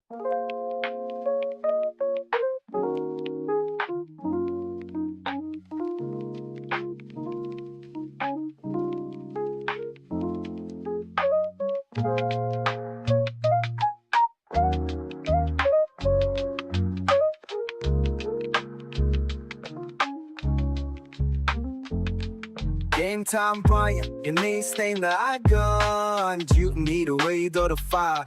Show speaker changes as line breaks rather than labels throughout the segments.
Game time, Brian. Your name's name that I gun. You need a way to the fire.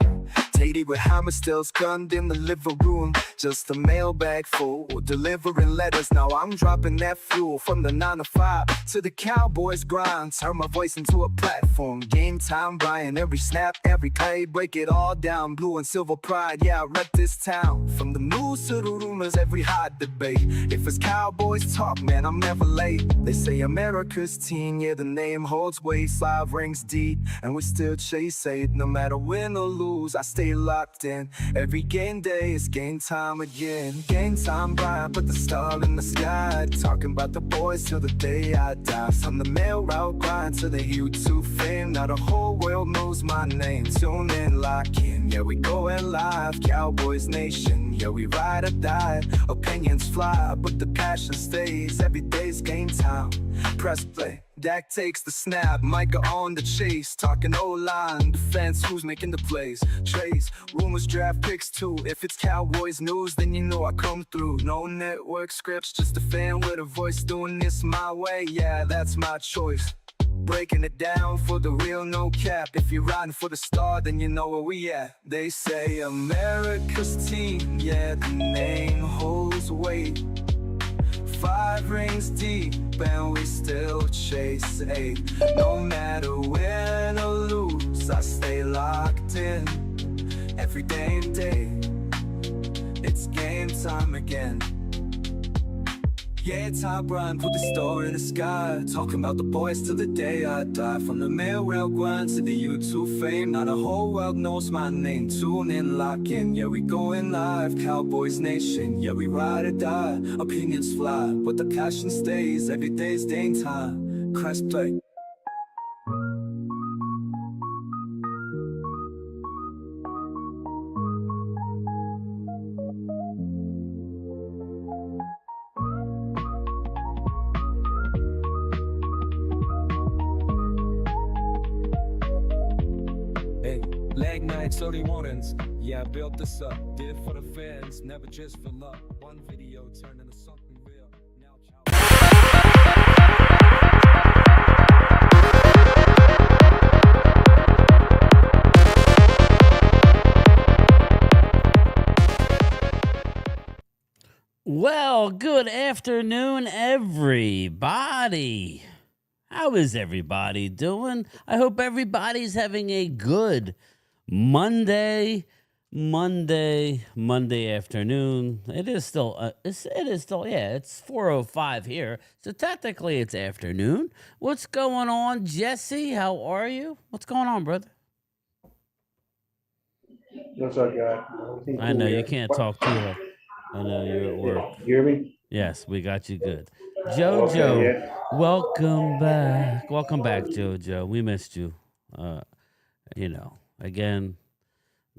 Teddy with hammer stills gunned in the living room. Just a mailbag full, delivering letters. Now I'm dropping that fuel from the 9 to 5 to the Cowboys grind. Turn my voice into a platform. Game time, Brian. Every snap, every play, break it all down. Blue and silver pride, yeah, I rep this town. From the news to the rumors, every hot debate. If it's Cowboys talk, man, I'm never late. They say America's team, yeah, the name holds weight. 5 rings deep, and we still chase it. No matter win or lose, I stay locked in. Every game day is game time again. Game time, Brian, put the star in the sky. Talking about the boys till the day I die. From the mail route grind to the YouTube fame. Now the whole world knows my name. Tune in, lock in, yeah, we going live. Cowboys Nation, yeah, we ride or die. Opinions fly, but the passion stays. Every day's game time. Press play. Dak takes the snap, Micah on the chase. Talking O-line, defense, who's making the plays? Trades, rumors, draft picks too. If it's Cowboys news, then you know I come through. No network scripts, just a fan with a voice. Doing this my way, yeah, that's my choice. Breaking it down for the real, no cap. If you're riding for the star, then you know where we at. They say America's team, yeah, the name holds weight. 5 rings deep and we still chase 8. No matter win or lose, I stay locked in. Every day and day, it's game time again. Yeah, it's hot, Brian, put the star in the sky. Talking about the boys till the day I die. From the mail rail grind to the YouTube fame. Now the whole world knows my name. Tune in, lock in, yeah, we going live. Cowboys Nation, yeah, we ride or die. Opinions fly, but the passion stays. Every day's game time. Press play. Leg nights, early mornings. Yeah, I built this up. Did for the fans, never just for luck. One video turned into something real. Now
Well, good afternoon, everybody. How is everybody doing? I hope everybody's having a good Monday afternoon. It is still, it's 4:05 here. So technically it's afternoon. What's going on, Jesse? How are you? What's going on, brother?
What's up, guy?
I know you can't talk too loud. I know you're at work.
You hear me?
Yes, we got you good. JoJo, welcome back. Welcome back, JoJo. We missed you. Again,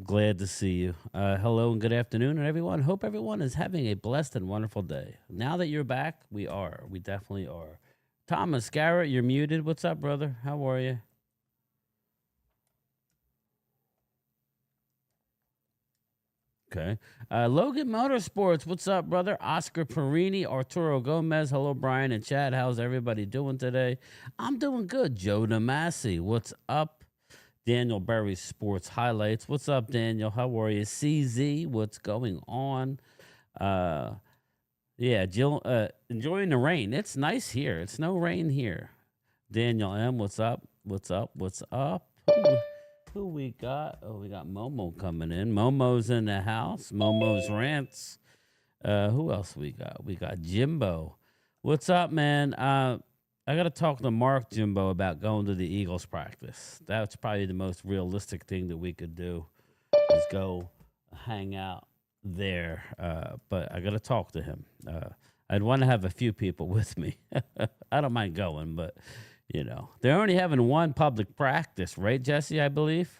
glad to see you. Hello and good afternoon, and everyone. Hope everyone is having a blessed and wonderful day. Now that you're back, we are. We definitely are. Thomas Garrett, you're muted. What's up, brother? How are you? Okay. Logan Motorsports, what's up, brother? Oscar Perini, Arturo Gomez. Hello, Brian and Chad. How's everybody doing today? I'm doing good. Joe Damasi, what's up? Daniel Berry Sports Highlights. What's up, Daniel? How are you? CZ, what's going on? Jill, enjoying the rain. It's nice here. It's no rain here. Daniel M, what's up? What's up? What's up? Who we got? Oh, we got Momo coming in. Momo's in the house. Momo's Rants. Who else we got? We got Jimbo. What's up, man? I got to talk to Mark Jimbo about going to the Eagles practice. That's probably the most realistic thing that we could do is go hang out there. But I got to talk to him. I'd want to have a few people with me. I don't mind going, but... they're only having one public practice, right, Jesse, I believe?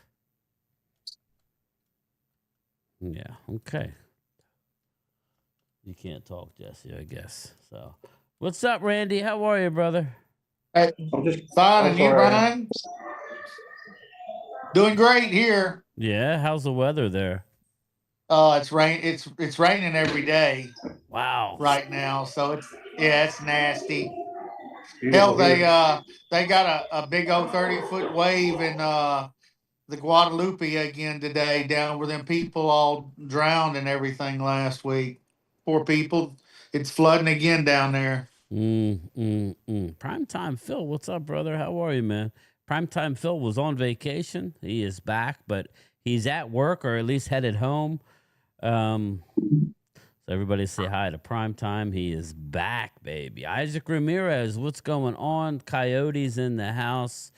Yeah. Okay. You can't talk, Jesse, I guess. So, what's up, Randy? How are you, brother?
Hey,
I'm just
fine,
I'm
and you,
sorry.
Brian? Doing great here.
Yeah. How's the weather there?
It's rain. It's raining every day
Wow.
right now, so it's nasty. Hell,
Beautiful here.
they got a big old 30-foot wave in the Guadalupe again today, down where them people all drowned and everything last week. Poor people. It's flooding again down there.
Primetime Phil, what's up, brother? How are you, man? Primetime Phil was on vacation. He is back, but he's at work or at least headed home. So everybody say hi to Primetime. He is back, baby. Isaac Ramirez, what's going on? Coyotes in the house.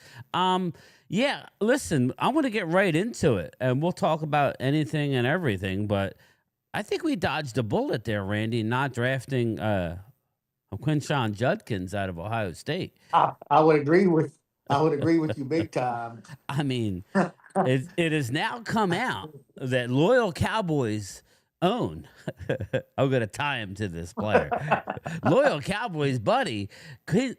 Yeah, listen, I want to get right into it, and we'll talk about anything and everything, but I think we dodged a bullet there, Randy, not drafting Quinshawn Judkins out of Ohio State.
I would agree with you big time.
I mean, it has now come out that loyal Cowboys own. I'm going to tie him to this player. Loyal Cowboys buddy, Quinshawn.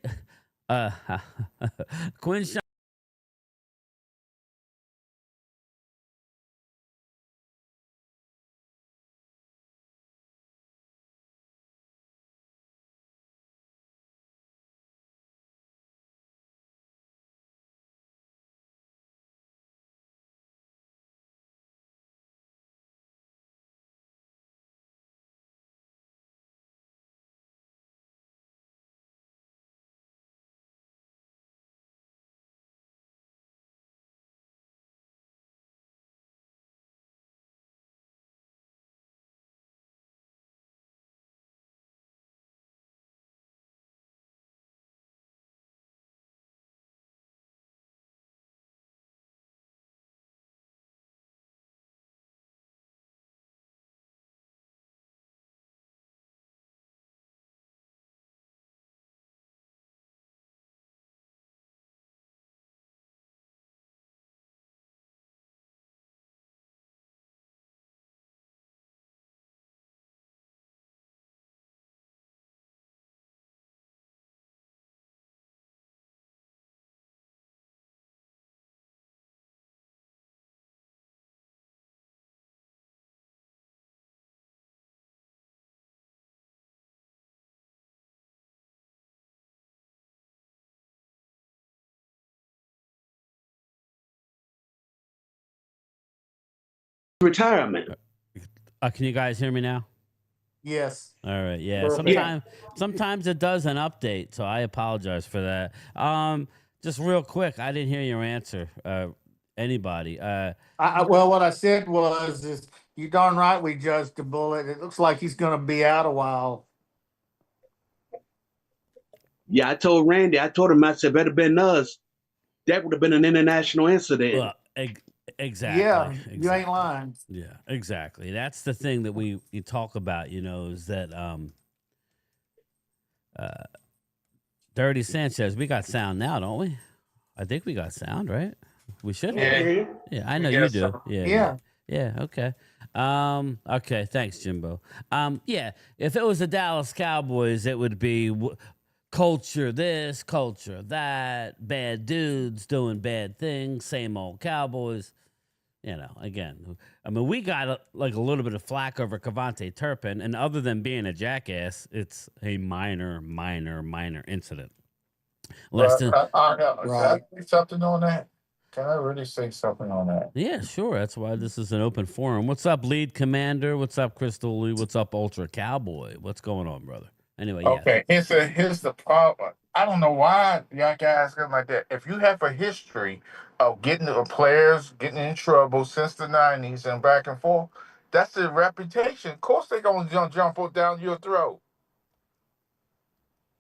Retirement.
Can you guys hear me now?
Yes.
All right. Yeah.
Perfect.
Sometimes it does an update, so I apologize for that. Just real quick, I didn't hear your answer. Anybody?
Well, what I said is you darn right we judged the bullet. It looks like he's going to be out a while.
Yeah, I told Randy. I told him. I said, "Better been us. That would have been an international incident."
Well, exactly.
Yeah, you ain't
Exactly.
lying.
Yeah, exactly. That's the thing that we talk about, is that uh Dirty Sanchez, we got sound now, don't we? I think we got sound, right? We should have.
Yeah.
Yeah, I know you do. Yeah.
Yeah.
Yeah, okay. Okay, thanks, Jimbo. Yeah, if it was the Dallas Cowboys, it would be culture this, culture that, bad dudes doing bad things, same old Cowboys. Again, I mean, we got a little bit of flack over Cavante Turpin, and other than being a jackass, it's a minor incident. Less than,
Right.
Something on that? Can I really say something on that?
yeah, sure. That's why this is an open forum. What's up, Lead Commander? What's up, Crystal Lee? What's up, Ultra Cowboy? What's going on, brother? Anyway, yeah.
Okay, here's the problem. I don't know why y'all guys get like that. If you have a history of getting the players getting in trouble since the '90s and back and forth, that's the reputation. Of course, they're gonna jump down your throat.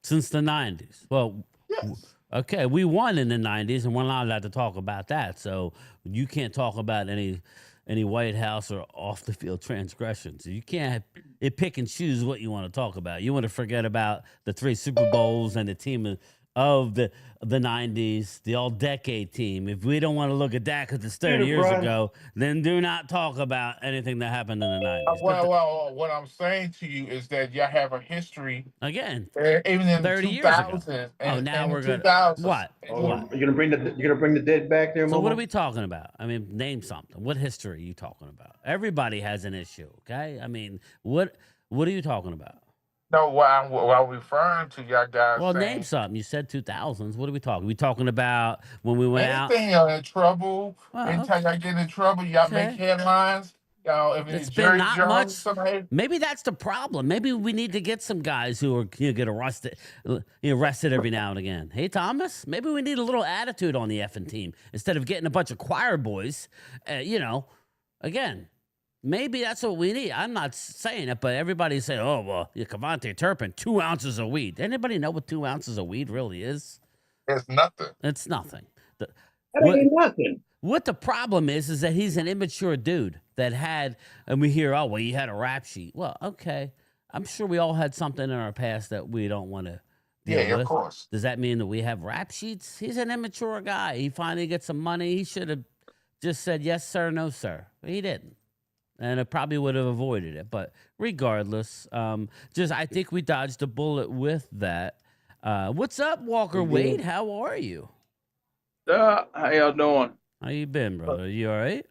Since the 90s. Well,
Yes.
okay, we won in the 90s, and we're not allowed to talk about that. So you can't talk about any White House or off the field transgressions. You can't pick and choose what you want to talk about. You want to forget about the 3 Super Bowls and the team of the 90s, the all-decade team. If we don't want to look at that because it's 30 years
Brian.
ago, then do not talk about anything that happened in the 90s.
Well, what I'm saying to you is that y'all have a history,
Again,
even in the
30 years ago.
2000s.
Oh, now
and
we're
the
going to
2000s.
what?
You're gonna bring the dead back there,
So
Momo?
what are we talking about? I mean, name something. What history are you talking about? Everybody has an issue, okay? I mean, what are you talking about?
No, what I'm referring to, y'all guys
Well,
saying
name something. You said 2000s. What are we talking? We talking about when we went out?
anything y'all in trouble,
Well,
anytime y'all get in trouble, y'all make
okay.
headlines. Y'all, if
It's
it's
been
Jerry
not
Jones,
much.
somebody.
Maybe that's the problem. Maybe we need to get some guys who are get arrested every now and again. Hey, Thomas, maybe we need a little attitude on the effing team instead of getting a bunch of choir boys. Again, maybe that's what we need. I'm not saying it, but everybody's saying, "Oh, well, Cavante Turpin, 2 ounces of weed." Anybody know what 2 ounces of weed really is?
It's nothing.
It's nothing.
That ain't nothing.
What the problem is that he's an immature dude that had, and we hear, oh, well, you had a rap sheet. Well, okay. I'm sure we all had something in our past that we don't want to deal
Yeah,
with.
of course.
Does that mean that we have rap sheets? He's an immature guy. He finally gets some money. He should have just said, yes, sir, no, sir. He didn't. And it probably would have avoided it. But regardless, I think we dodged a bullet with that. What's up, Walker Wade? How are you?
How y'all doing?
How you been, brother? You all right?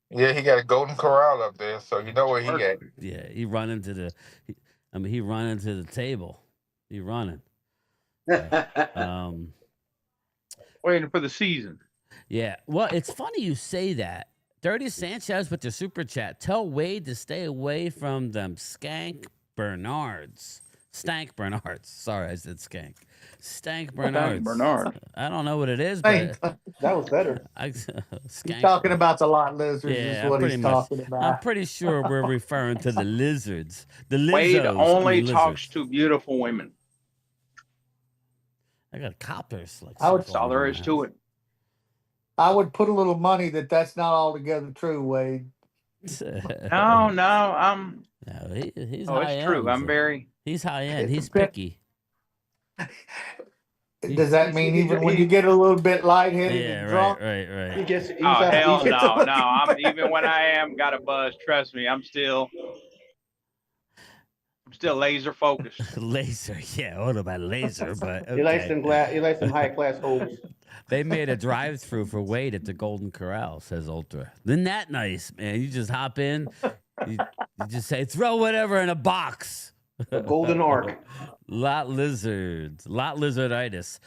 Yeah, he got a golden corral up there, so you know where he at.
Yeah, he run into the table. He running.
Waiting for the season.
Yeah. Well, it's funny you say that. Dirty Sanchez with the super chat. Tell Wade to stay away from them Stank Bernards. Sorry, I said skank. Stank Bernards.
Bernard.
I don't know what it is,
Hey,
but
That was better.
he's
skank.
talking about the lot lizards
Yeah,
is what
pretty
he's
much.
talking
I'm
about.
pretty sure we're referring to the lizards. The lizards.
Wade only
lizards.
talks to beautiful women.
I got coppers. Like
That's all there is to it.
I would put a little money that that's not altogether true, Wade.
No, I'm.
No, he's
Oh,
high
it's true.
end. He's high end. He's
It's a bit-
picky.
Does that mean even when you get a little bit lightheaded
Yeah,
and drunk?
right.
Oh hell no. I'm even when I am got a buzz. Trust me, I'm still laser focused.
Laser, yeah. What about laser? But okay.
He likes some high class hoes.
They made a drive-through for Wade at the Golden Corral, says Ultra. Isn't that nice, man? You just hop in, you just say, throw whatever in a box.
A golden arc.
Lot lizarditis.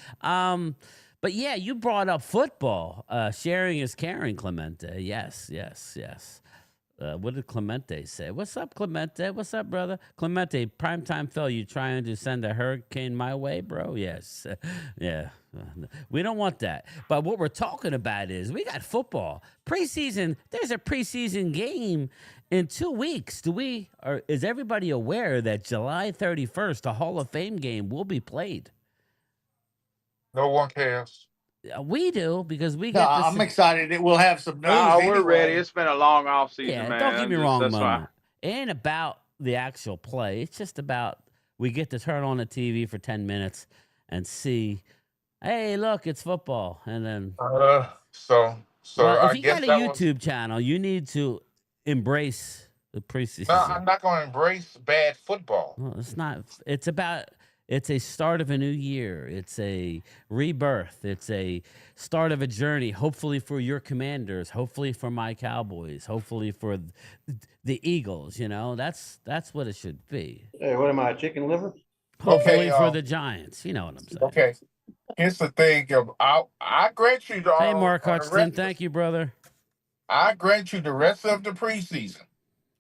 But yeah, you brought up football. Sharing is caring, Clemente. Yes. What did Clemente say? What's up, Clemente? What's up, brother? Clemente, primetime Phil, you trying to send a hurricane my way, bro? Yes. Yeah. We don't want that. But what we're talking about is we got football. Preseason, there's a preseason game in 2 weeks. Is everybody aware that July 31st, a Hall of Fame game will be played?
No one cares.
We do, because we
No,
get
I'm excited that we'll have some news.
Oh, we're
anyway.
ready. It's been a long off season,
Yeah,
man.
don't get me wrong,
That's
Momo.
why.
It ain't about the actual play. It's just about we get to turn on the TV for 10 minutes and see, hey, look, it's football. And then
So
well,
I
if you
guess
got a
that
YouTube channel, you need to embrace the preseason.
No, I'm not going to embrace bad football.
Well, it's not. It's a start of a new year. It's a rebirth. It's a start of a journey, hopefully for your Commanders, hopefully for my Cowboys, hopefully for the Eagles. That's what it should be.
Hey, what am I, chicken liver?
Hopefully
Okay,
for the Giants. You know what I'm saying.
Okay. Here's the thing. I grant you the
Hey, Mark
the
Hutchinson.
rest-
Thank you, brother.
I grant you the rest of the preseason.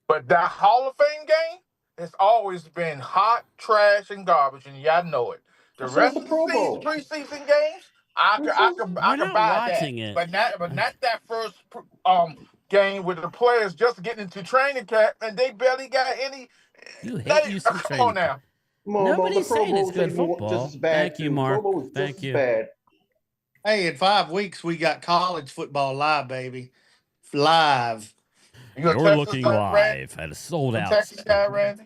But that Hall of Fame game has always been hot, trash, and garbage, and y'all know it. The
So
rest
it's
of
the Pro
the
Bowl.
preseason games, I
We're
can
not
buy
watching
that.
it.
But not that first game with the players just getting into training camp and they barely got any.
You hate you some
Come
training
on now.
Nobody's
the Pro
saying it's
Bowl's
good
even
football.
just as bad.
Thank you,
too.
Mark.
Pro Bowl is
Thank
just
you.
as bad.
Hey, in 5 weeks we got college football live, baby. Live.
You a
You're
Texas
looking
guy, Randy?
live at a sold
You a
out.
Texas guy, Randy?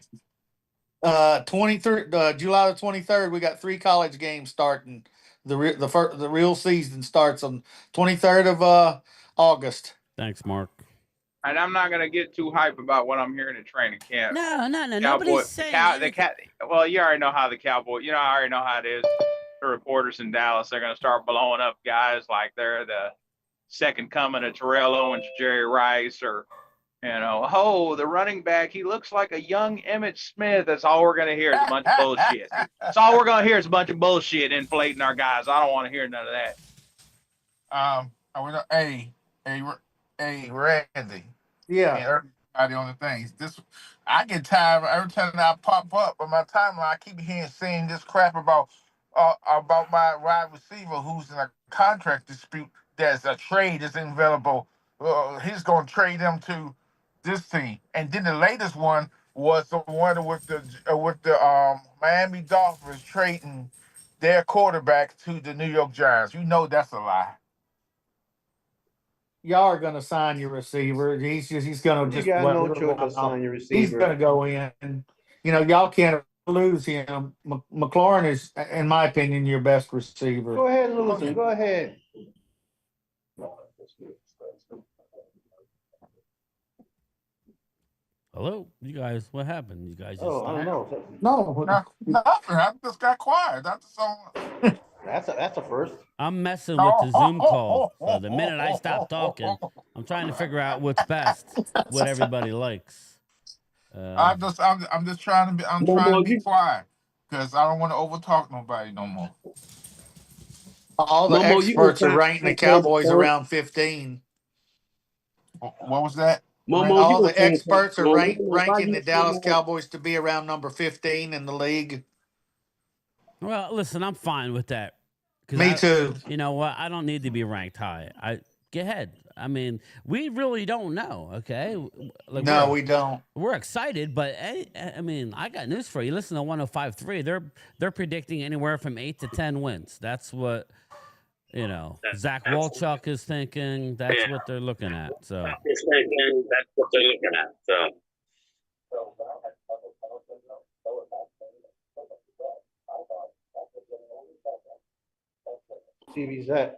23rd, July the 23rd, we got 3 college games starting. The real season starts on 23rd of August.
Thanks, Mark.
And I'm not gonna get too hype about what I'm hearing in training camp.
No.
Cowboy,
Nobody's saying
the cat. Well, you already know how the Cowboy. I already know how it is. The reporters in Dallas, they're gonna start blowing up guys like they're the second coming of Terrell Owens, Jerry Rice, or the running back. He looks like a young Emmett Smith. That's all we're gonna hear is a bunch of bullshit. That's all we're gonna hear is a bunch of bullshit inflating our guys. I don't want to hear none of that.
I was hey, Randy.
Yeah.
And everybody on the things. I get tired every time I pop up on my timeline. I keep seeing this crap about my wide receiver who's in a contract dispute. There's a trade that's available. He's going to trade him to this team, and then the latest one was the one with the Miami Dolphins trading their quarterback to the New York Giants. You know that's a lie.
Y'all are going to sign your receiver. He's going to just
You got no
let
choice
him
but sign your
He's
receiver.
going to go in. Y'all can't lose him. McLaurin is, in my opinion, your best receiver.
Go ahead, lose him. Go ahead.
Hello, you guys. What happened? You guys just
Oh, I don't know.
No,
Nothing. I just got quiet.
That's a first.
I'm messing with the Zoom call. So the minute I stop talking, I'm trying to figure out what's best, what everybody likes.
I'm just trying to be quiet because I don't want to overtalk nobody no more.
all the
Momo, you
experts are
gonna
ranking the
find Cowboys
Cowboys
first?
around 15.
What was that?
Momo,
All
you gonna
the
find
experts are
Momo, you gonna
ranking
find
the
you
Dallas
Momo?
Cowboys to be around number 15 in the league.
Well, listen, I'm fine with that.
Me too.
You know what? I don't need to be ranked high. Go ahead. I mean, we really don't know. Okay,
No, we don't.
We're excited, but I mean, I got news for you. Listen to 105.3. They're predicting anywhere from 8 to 10 wins. That's what Zach Walchuk is thinking. That's what they're looking at. So.
That's what they're looking at. So.
TV's that.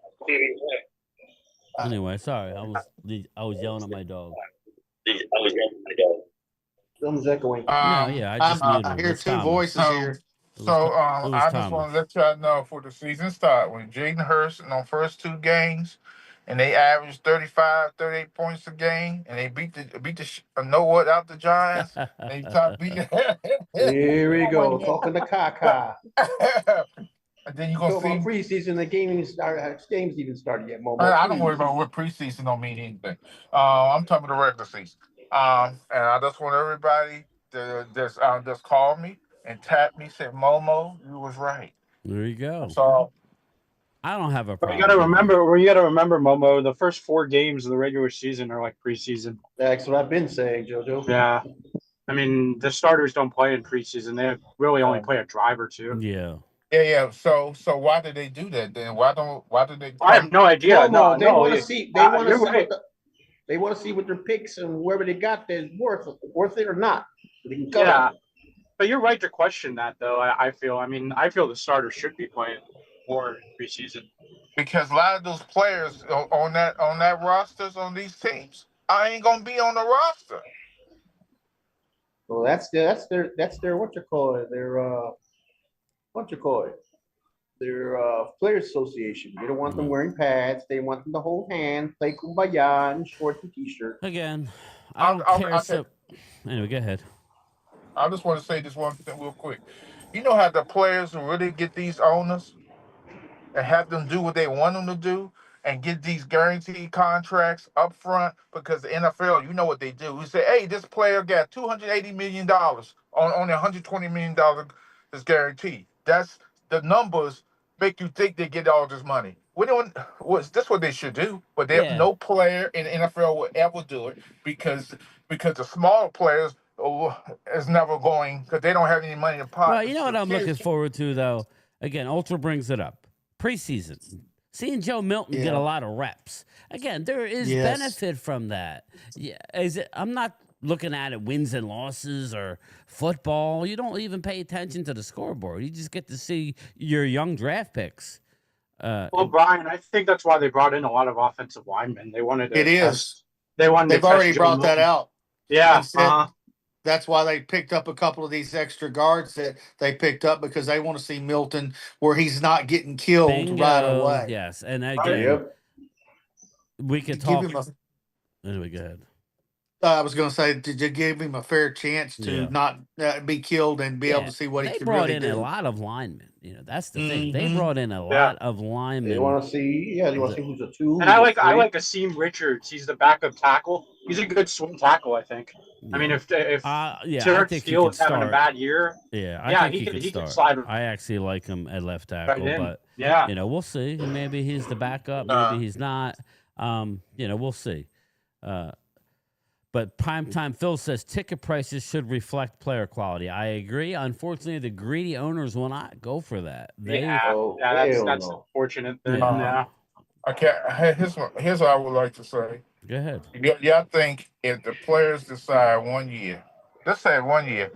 Anyway, sorry, I was yelling at my dog.
Someone's echoing.
I just muted him.
I hear
It's
two
Thomas.
voices here.
I just want to let y'all know for the season start when Jaden Hurst in the first two games, and they averaged 35, 38 points a game, and they beat out the Giants. They top beat.
Here we go. Talking to Kaka.
And then you gonna see
about preseason. The games even started yet. Momo.
I don't worry about what preseason don't mean anything. I'm talking about the regular season. And I just want everybody to just call me and tap me. Say, Momo, you was right.
There you go.
So
I don't have a problem.
You got to remember, Momo. The first 4 games of the regular season are like preseason.
That's what I've been saying, JoJo.
Yeah, I mean the starters don't play in preseason. They really only play a drive or two.
Yeah.
Yeah. So why did they do that then? Why did they?
I have no idea.
No, they want to see. They want to see.
Right.
They want to see what their picks and whoever they got is worth it or not. They can
Yeah, but you're right to question that, though. I feel the starters should be playing more preseason
Because a lot of those players on that rosters on these teams, I ain't gonna be on the roster.
Well, that's their what you call it? Their players association. They don't want them wearing pads. They want them to hold hands, play kumbaya, and shorts and t-shirt.
Again, I don't care. Anyway, go ahead.
I just want to say this one thing real quick. You know how the players really get these owners and have them do what they want them to do and get these guaranteed contracts up front, because the NFL, you know what they do. We say, hey, this player got $280 million on $120 million is guaranteed. That's the numbers make you think they get all this money. That's what they should do, but no player in the NFL will ever do it because the small players is never going, because they don't have any money in pocket.
Well, you know what I'm looking forward to, though? Again, Ultra brings it up. Preseason. Seeing Joe Milton get a lot of reps. Again, there is benefit from that. Yeah, I'm not looking at it wins and losses or football. You don't even pay attention to the scoreboard. You just get to see your young draft picks.
Well, Brian, I think that's why they brought in a lot of offensive linemen. They wanted to
It is.
test. They wanted
They've
to test
already
Joe
brought that
Milton.
out.
Yeah.
And said that's why they picked up a couple of these extra guards that they picked up because they want to see Milton where he's not getting killed right
Bingo.
away.
Yes, and again,
Yep.
we could
Give
talk.
him a,
Anyway, go ahead.
I was going to say, did you give him a fair chance to
Yeah.
not be killed and be able to see what he
They
could
brought
really
in
do?
a lot of linemen. You know, that's the thing. They
Mhm.
brought in a lot of
They
linemen.
want to see, you want to see who's a 2.
And I
who's a
like
3.
Asim Richards. He's the backup tackle. He's a good swing tackle, I think. I mean, if
I
Terrence
think he
Steele
could
is having a
start.
bad year,
Yeah,
yeah,
think
he
could
could
start.
slide
I actually like him at left
right
tackle,
in.
but
Yeah.
you know, we'll see. Maybe he's the backup. Maybe he's not. You know, we'll see. But Primetime Phil says ticket prices should reflect player quality. I agree. Unfortunately, the greedy owners will not go for that.
Oh,
that's
hell no.
unfortunate.
Yeah.
I can't. Here's what I would like to say.
Go ahead.
Y'all think if the players decide 1 year, let's say 1 year,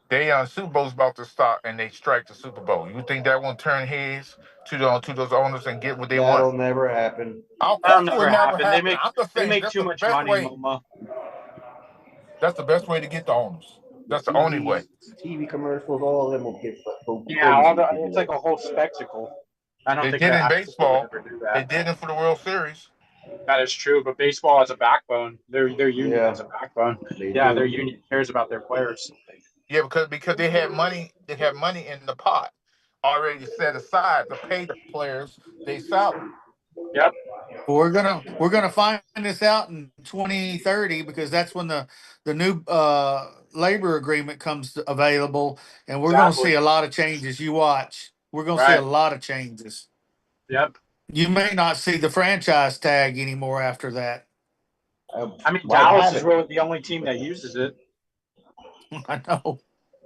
they Super Bowl's about to start and they strike the Super Bowl, you think that won't turn heads to those owners and get what they
That'll
want?
never happen.
Of
That'll
course, it will
never
never
happen.
happen. I'm just
They
saying
make
that's
too
the
much
best
money,
way.
Momo.
That's the best way to get the owners. That's the only way.
TV commercials, all of them will get
Yeah,
crazy if they
it's
do
like
that.
a whole spectacle. I don't
They
think
did
that
in
actually
baseball.
would ever do
They
that.
did it for the World Series.
That is true, but baseball has a backbone. Their union
Yeah.
has a backbone.
They
Yeah,
do.
their union cares about their players.
Yeah, because they had money. They had money in the pot already set aside to pay the players their salary.
Yep.
We're gonna find this out in 2030 because that's when the new labor agreement comes available, and we're gonna see a lot of changes. You watch. We're gonna see a lot of changes.
Yep.
You may not see the franchise tag anymore after that.
I mean,
Might
Dallas
have
is
it.
really the only team that uses it.
I know.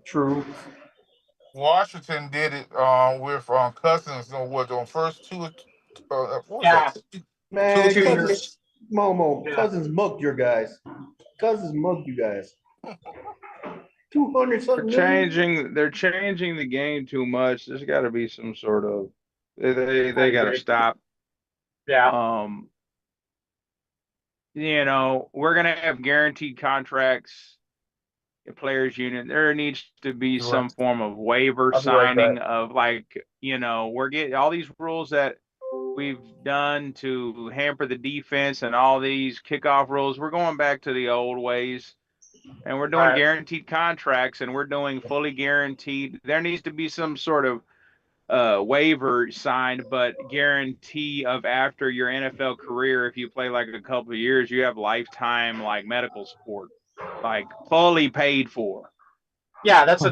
True.
Washington did it with Cousins on first two. What was
Yeah.
that?
Man,
2
Cousins,
years.
Momo,
Yeah.
Cousins mugged your guys. Cousins mugged you guys. 200 something million.
They're changing the game too much. There's got to be some sort of they
I
got to
agree.
stop.
Yeah.
You know, we're gonna have guaranteed contracts. The players union. There needs to be
You're
some
right.
form of waiver
I'll be right
signing
back.
of like, you know, we're getting all these rules that we've done to hamper the defense and all these kickoff rules. We're going back to the old ways. And we're doing
Right.
guaranteed contracts and we're doing fully guaranteed. There needs to be some sort of waiver signed, but guarantee of after your NFL career, if you play like a couple of years, you have lifetime like medical support, like fully paid for.
Yeah, that's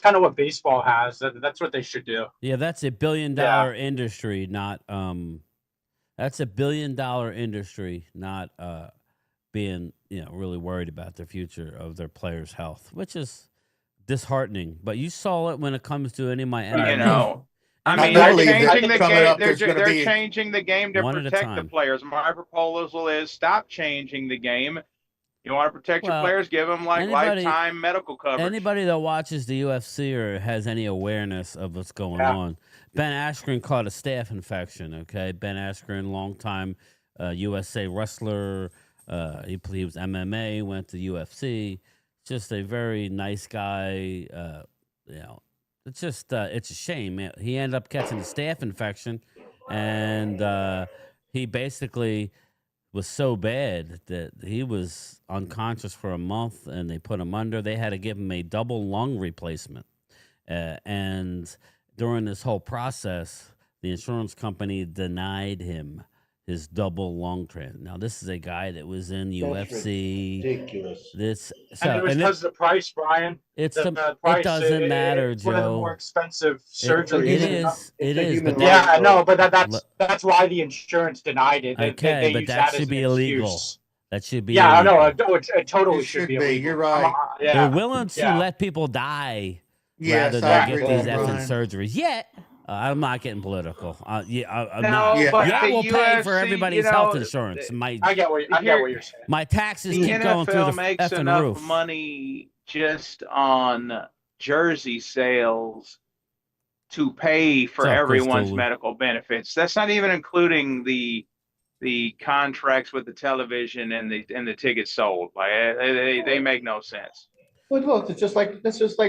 kind of what baseball has. That's what they should do.
Yeah, that's $1 billion industry, not that's $1 billion industry, not being, you know, really worried about the future of their players' health, which is disheartening. But you saw it when it comes to any of my MMA.
You know, I
I
mean,
do
they're
believe that
changing the
coming
game.
up, there's gonna
They're
be
changing the game to
One at a
protect the
time.
players. My proposal is stop changing the game. You want to protect your
Well,
players, give them like
anybody-
lifetime medical coverage.
Anybody that watches the UFC or has any awareness of what's going on, Ben Askren caught a staph infection. Okay, Ben Askren, longtime USA wrestler. He was MMA, went to UFC. Just a very nice guy. You know, it's just it's a shame. Man. He ended up catching a staph infection, and he basically was so bad that he was unconscious for a month, and they put him under. They had to give him a double lung replacement, and during this whole process, the insurance company denied him his double lung transplant. Now, this is a guy that was in UFC.
Ridiculous.
And it was because of the price, Brian.
It's
The price,
it doesn't matter,
it's one of the
Joe.
more expensive surgeries.
It is. But
yeah, no, but that's why the insurance denied it.
Okay,
they
but
use
that
as
should
an
be illegal.
excuse.
That should be
Yeah,
illegal.
I know. It totally
It
should be
should be.
illegal.
You're right.
They're willing to let people die
Yes,
rather
I
than
agree
get
with
these
you,
effing
Brian.
surgeries. Yet, I'm not getting political. I'm
No,
not.
but
Yeah,
the
we'll pay for
UFC,
everybody's
you know,
health insurance.
I get what you're saying.
My taxes
The
keep going through
NFL
the
makes
effing
enough
roof.
money just on jersey sales to pay for
all
everyone's
crystal.
medical benefits. That's not even including the contracts with the television and the tickets sold. Like they make no sense.
But look, that's just like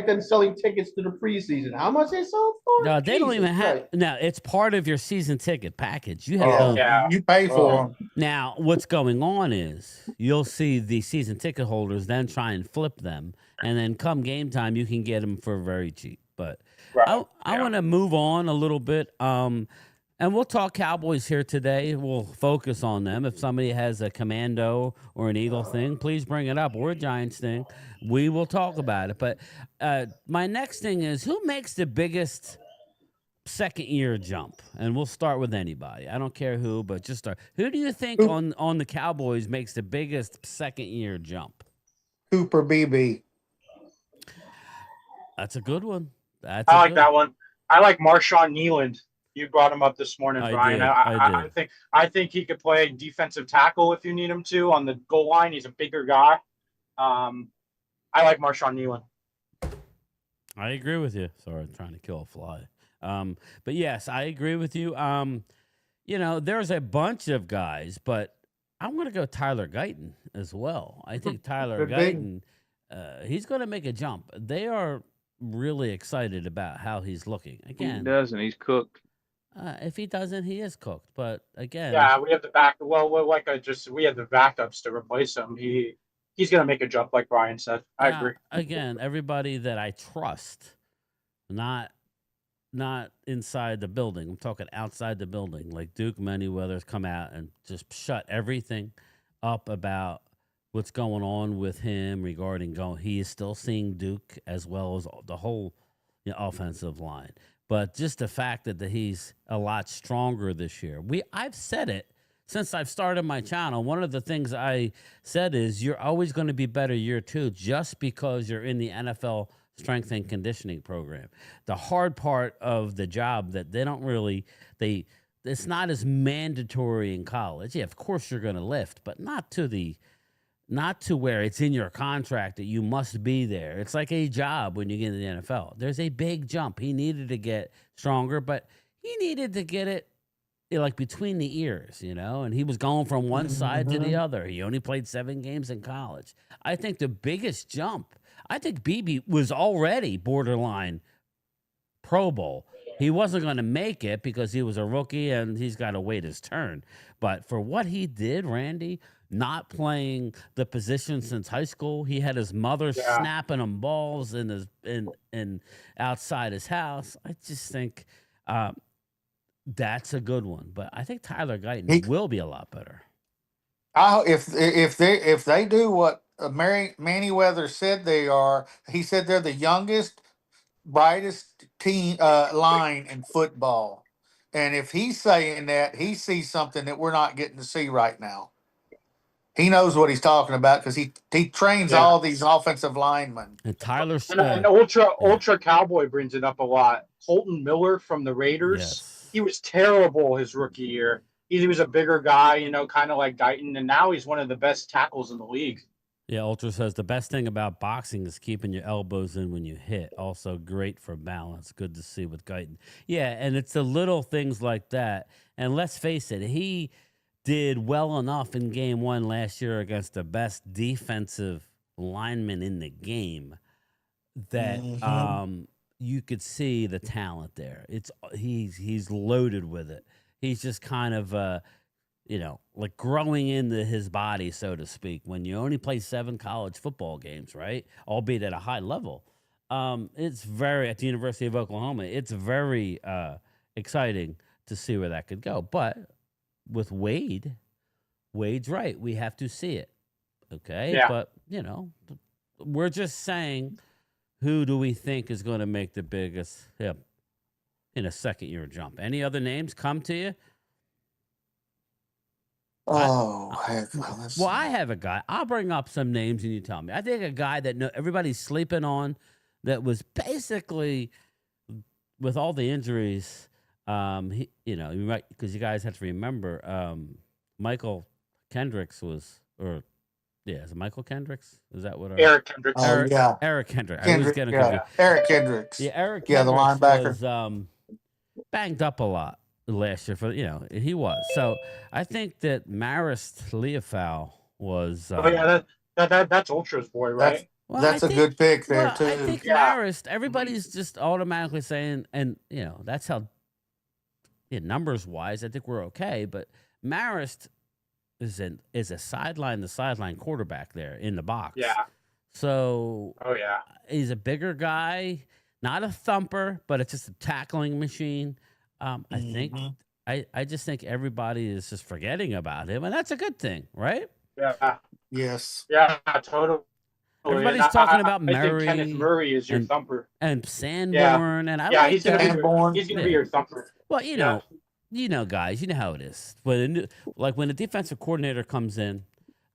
them selling tickets to the preseason. How much they sold for?
No, they don't
Jesus
even have.
Christ.
No, it's part of your season ticket package. You have
Yeah,
Yeah.
you pay for them.
Now, what's going on is you'll see the season ticket holders then try and flip them, and then come game time, you can get them for very cheap. But
Right.
I want to move on a little bit. And we'll talk Cowboys here today. We'll focus on them. If somebody has a Commando or an Eagle thing, please bring it up, or a Giants thing. We will talk about it. But my next thing is, who makes the biggest second year jump? And we'll start with anybody. I don't care who, but just start. Who do you think on the Cowboys makes the biggest second year jump?
Cooper BB.
That's a good one.
I like that one. I like Marshawn Kneeland. You brought him up this morning,
I
Brian.
did.
I think he could play defensive tackle if you need him to on the goal line. He's a bigger guy. I like Marshawn Kneeland.
I agree with you. Sorry, I'm trying to kill a fly. But yes, I agree with you. There's a bunch of guys, but I'm going to go Tyler Guyton as well. I think Tyler Guyton, he's going to make a jump. They are really excited about how he's looking. Again,
he doesn't. He's cooked.
If he doesn't, he is cooked. But again,
yeah, we have the back. Well, we have the backups to replace him. He's going to make a jump, like Brian said. I agree.
Again, everybody that I trust, not inside the building. I'm talking outside the building. Like Duke Manyweather's come out and just shut everything up about what's going on with him regarding he is still seeing Duke as well as the whole offensive line. But just the fact that he's a lot stronger this year. I've said it since I've started my channel. One of the things I said is you're always going to be better year two just because you're in the NFL strength and conditioning program. The hard part of the job that they don't really, it's not as mandatory in college. Yeah, of course you're going to lift, but not to where it's in your contract that you must be there. It's like a job when you get in the NFL. There's a big jump. He needed to get stronger, but he needed to get it like between the ears, and he was going from one side to the other. He only played 7 games in college. I think the biggest jump, I think BB was already borderline Pro Bowl. He wasn't going to make it because he was a rookie and he's got to wait his turn. But for what he did, Randy, not playing the position since high school, he had his mother snapping him balls in outside his house. I just think that's a good one. But I think Tyler Guyton will be a lot better.
If they do what Manyweather said they are, he said they're the youngest, brightest team line in football. And if he's saying that, he sees something that we're not getting to see right now. He knows what he's talking about because he trains all these offensive linemen.
And Tyler
and Ultra Cowboy brings it up a lot. Colton Miller from the Raiders, he was terrible his rookie year. He was a bigger guy, kind of like Guyton, and now he's one of the best tackles in the league.
Yeah, Ultra says the best thing about boxing is keeping your elbows in when you hit. Also great for balance. Good to see with Guyton. Yeah, and it's the little things like that. And let's face it, he did well enough in game 1 last year against the best defensive lineman in the game that you could see the talent there. He's loaded with it. He's just kind of like growing into his body, so to speak, when you only play 7 college football games, right? Albeit at a high level. It's at the University of Oklahoma, it's very exciting to see where that could go. But with Wade's right. We have to see it. Okay?
Yeah.
But, we're just saying, who do we think is going to make the biggest in a second-year jump? Any other names come to you? I have a guy. I'll bring up some names and you tell me. I think a guy that everybody's sleeping on that was basically, with all the injuries, because you guys have to remember, Michael Kendricks Yeah, is it Michael Kendricks? Is that what?
Eric Kendricks.
Oh, yeah.
Eric Kendricks. I always
Kendrick,
get him
yeah.
confused.
Eric Kendricks.
Yeah, Eric
Yeah, the
Kendricks
linebacker.
was banged up a lot last year. He was. So I think that Marist Leofau was.
Oh yeah, that's Ultra's boy, right?
That's a good pick there
Well,
too.
I think
Yeah.
Marist. Everybody's just automatically saying, and that's how. Numbers wise, I think we're okay. But Marist is a sideline to sideline quarterback there in the box.
Yeah.
So.
Oh yeah.
He's a bigger guy, not a thumper, but it's just a tackling machine. I think. I just think everybody is just forgetting about him, and that's a good thing, right?
Yeah.
Yes.
Yeah. Totally.
Everybody's talking about
I think
Murray.
Kenneth Murray is your thumper.
And Sanborn, and I like
he's gonna
Sanborn.
he's gonna be your thumper.
Well, guys, you know how it is. When a defensive coordinator comes in,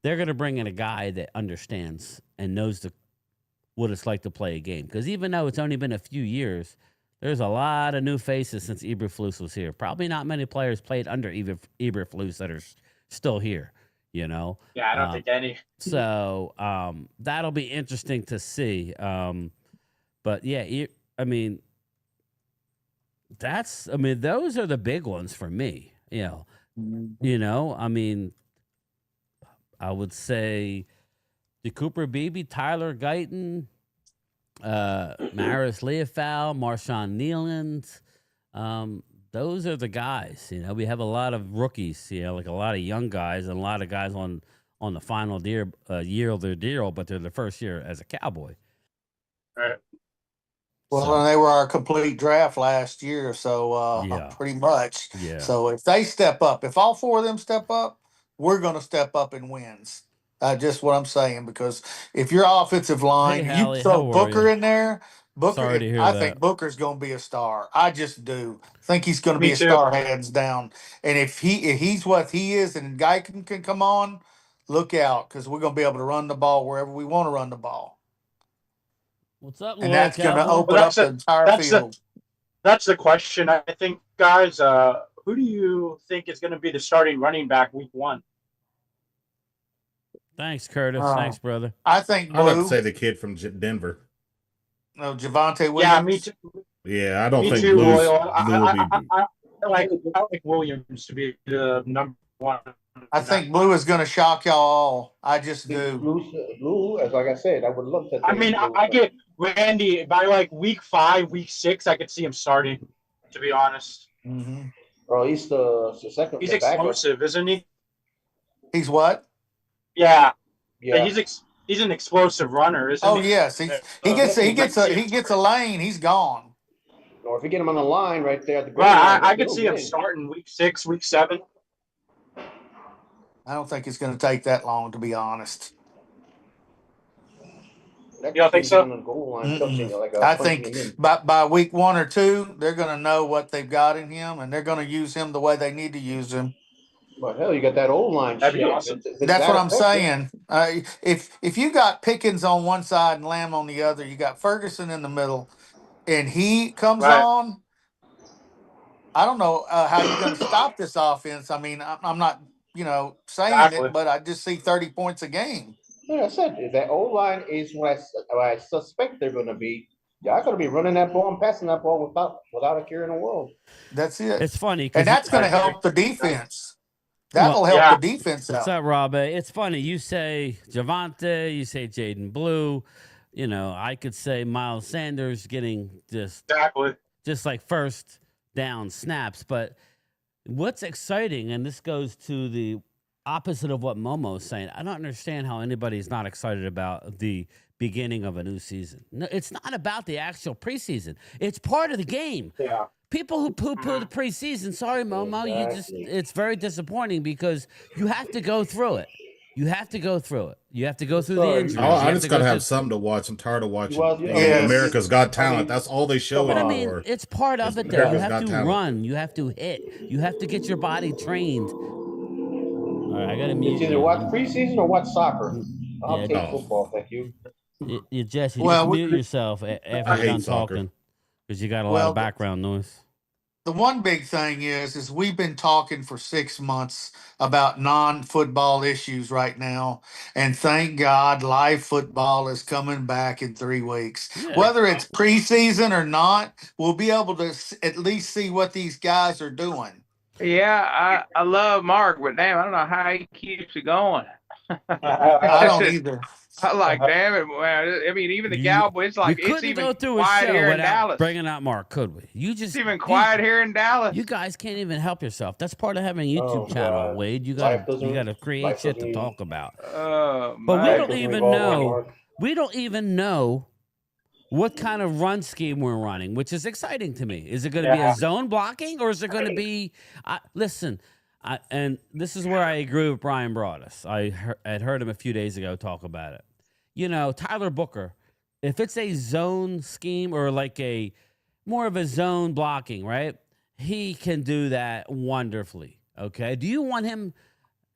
they're going to bring in a guy that understands and knows what it's like to play a game. Because even though it's only been a few years, there's a lot of new faces since Eberflus was here. Probably not many players played under Eberflus that are still here.
Yeah, I don't think any.
So that'll be interesting to see. But yeah, those are the big ones for me. I would say the Cooper Beebe, Tyler Guyton, Maris Leofau, Marshawn Nealand. Those are the guys. We have a lot of rookies. Like a lot of young guys and a lot of guys on the final year of their deal, but they're the first year as a Cowboy.
Right.
Well, they were our complete draft last year, so pretty much.
Yeah.
So if they step up, if all four of them step up, we're going to step up in wins. Just what I'm saying, because if your offensive line,
Hallie,
you throw Booker in there,
Sorry to hear
I
that.
think Booker's going to be a star. I just do think he's going to
Me
be a
too.
star hands down. And if he's what he is, and Guy can come on, look out, because we're going to be able to run the ball wherever we want to run the ball.
What's up,
And that's going to
Cowboy?
open up the entire field.
That's the question. I think, guys. Who do you think is going to be the starting running back week 1?
Thanks, Curtis. Thanks, brother.
I think
I would
Blue.
say the kid from Denver.
No, Javonte Williams.
Yeah, me too.
Yeah, I don't
Me
think
too,
Blue
Royal.
will be.
I like Williams to be the number 1.
I think Blue is going to shock y'all all. I just do.
Blue, as like I said, I would love to.
I mean, I get Randy by like week 5, week 6. I could see him starting. To be honest,
Bro, he's the second.
he's explosive, isn't he?
He's what?
Yeah.
Yeah.
He's an explosive runner, isn't he?
Oh yes, he gets a lane. He's gone.
Or if you get him on the line right there at the goal
Right,
line,
I could see him starting week 6, week 7.
I don't think it's going to take that long, to be honest.
You
don't think so?
On the goal line, like
I think by week 1 or 2, they're going to know what they've got in him, and they're going to use him the way they need to use him.
But hell, you got that old line.
That'd be awesome.
That's what I'm saying. If you got Pickens on one side and Lamb on the other, you got Ferguson in the middle, and he comes on. I don't know how you're going to stop this offense. I mean, I'm not, saying it, but I just see 30 points a game.
Like I said, if that old line is what I suspect they're going to be, y'all going to be running that ball and passing that ball without a care in the world.
That's it.
It's funny,
and that's going to help the defense. That'll help the defense out.
What's up, Rob? It's funny. You say Javonte, you say Jaden Blue. I could say Miles Sanders getting just like first down snaps. But what's exciting, and this goes to the opposite of what Momo's saying, I don't understand how anybody's not excited about the beginning of a new season. No, it's not about the actual preseason. It's part of the game.
Yeah.
People who poo-poo the preseason, sorry, Momo, it's very disappointing because you have to go through it. You have to go through it. You have to go through the injuries.
I just got to have something to watch. I'm tired of watching America's Got Talent. That's all they show
But
anymore.
it's part of it, though. You have to run. You have to hit. You have to get your body trained. All right, I got to mute
you. It's either watch preseason or watch soccer. I'll take football, thank you.
Jesse, just mute yourself after you're done talking because you got a lot of background noise.
The one big thing is we've been talking for 6 months about non-football issues right now, and thank God live football is coming back in 3 weeks.
Yeah.
Whether it's preseason or not, we'll be able to at least see what these guys are doing.
Yeah, I love Mark, but damn, I don't know how he keeps it going.
I don't either.
I like, damn it, man. I mean, even the Cowboys, like,
we
it's
couldn't
even
go through a
quiet
show
here in
without
Dallas.
bringing out Mark, could we?
It's even quiet here in Dallas.
You guys can't even help yourself. That's part of having a YouTube channel,
God.
Wade. You gotta create shit to talk about.
Oh,
But we
man.
don't even know. We don't even know what kind of run scheme we're running, which is exciting to me. Is it going to be a zone blocking, or is it going to be? Listen, and this is where I agree with Brian Broaddus. I had heard him a few days ago talk about it. You know, Tyler Booker, if it's a zone scheme or like a more of a zone blocking, right? He can do that wonderfully. Okay. Do you want him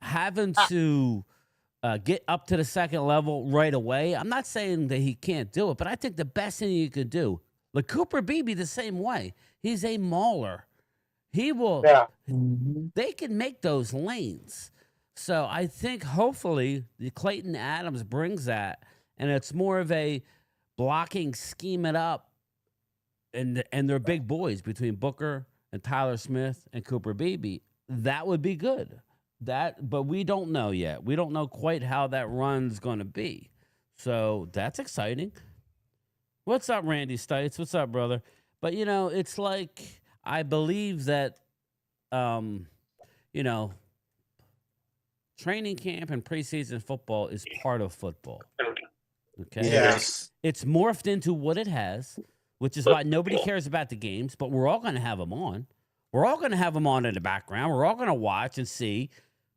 having to get up to the second level right away? I'm not saying that he can't do it, but I think the best thing you could do, like Cooper Beebe, the same way. He's a mauler. He will.
Yeah.
They can make those lanes. So I think hopefully the Clayton Adams brings that, and it's more of a blocking, scheme it up, and they're big boys between Booker and Tyler Smith and Cooper Beebe. That would be good. But we don't know yet. We don't know quite how that run's going to be. So that's exciting. What's up, Randy Stites? What's up, brother? But, you know, it's like I believe that, you know, training camp and preseason football is part of football. Okay?
Yes.
It's morphed into what it has, which is why nobody cares about the games, but we're all going to have them on. We're all going to have them on in the background. We're all going to watch and see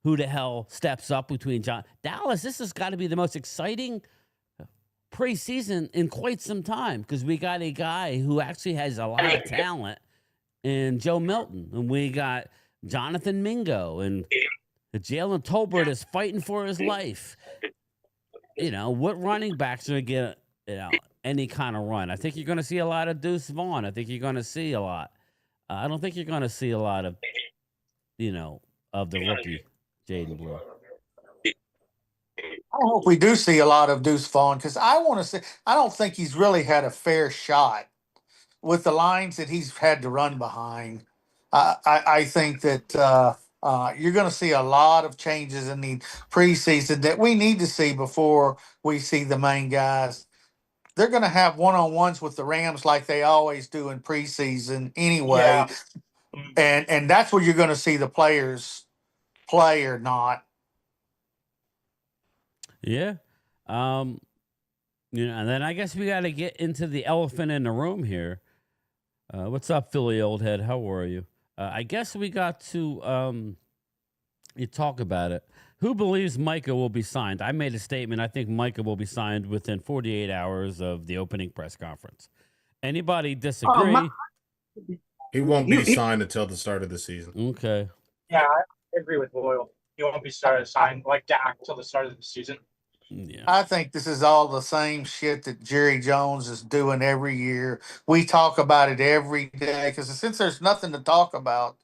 who the hell steps up between John. Dallas, this has got to be the most exciting preseason in quite some time because we got a guy who actually has a lot of talent in Joe Milton. And we got Jonathan Mingo, and Jalen Tolbert is fighting for his life. You know, what running backs are going to get, you know, any kind of run? I think you're going to see a lot of Deuce Vaughn. I think you're going to see a lot. I don't think you're going to see a lot of, you know, of the rookie, Jaden Blue.
I hope we do see a lot of Deuce Vaughn because I don't think he's really had a fair shot with the lines that he's had to run behind. I think that you're going to see a lot of changes in the preseason that we need to see before we see the main guys. They're going to have one-on-ones with the Rams like they always do in preseason anyway. Yeah. And that's where you're going to see the players play or not.
Yeah. You know, and then I guess we got to get into the elephant in the room here. What's up, Philly old head? How are you? I guess we got to you talk about it. Who believes Micah will be signed? I made a statement. I think Micah will be signed within 48 hours of the opening press conference. Anybody disagree?
He won't be signed until the start of the season.
Okay.
Yeah, I agree with Loyal. He won't be signed like Dak till the start of the season.
Yeah.
I think this is all the same shit that Jerry Jones is doing every year. We talk about it every day because since there's nothing to talk about,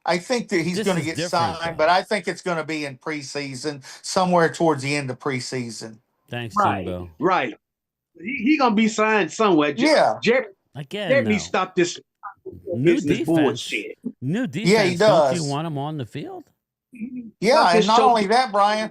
I think that he's going to get signed, but I think it's going to be in preseason, somewhere towards the end of preseason.
Thanks,
Right,
Jimbo.
right. He gonna be signed somewhere.
Again,
let me stop this
new
business
defense.
bullshit.
New defense.
Yeah, he does.
Don't you want him on the field?
Yeah, and not only that, Brian,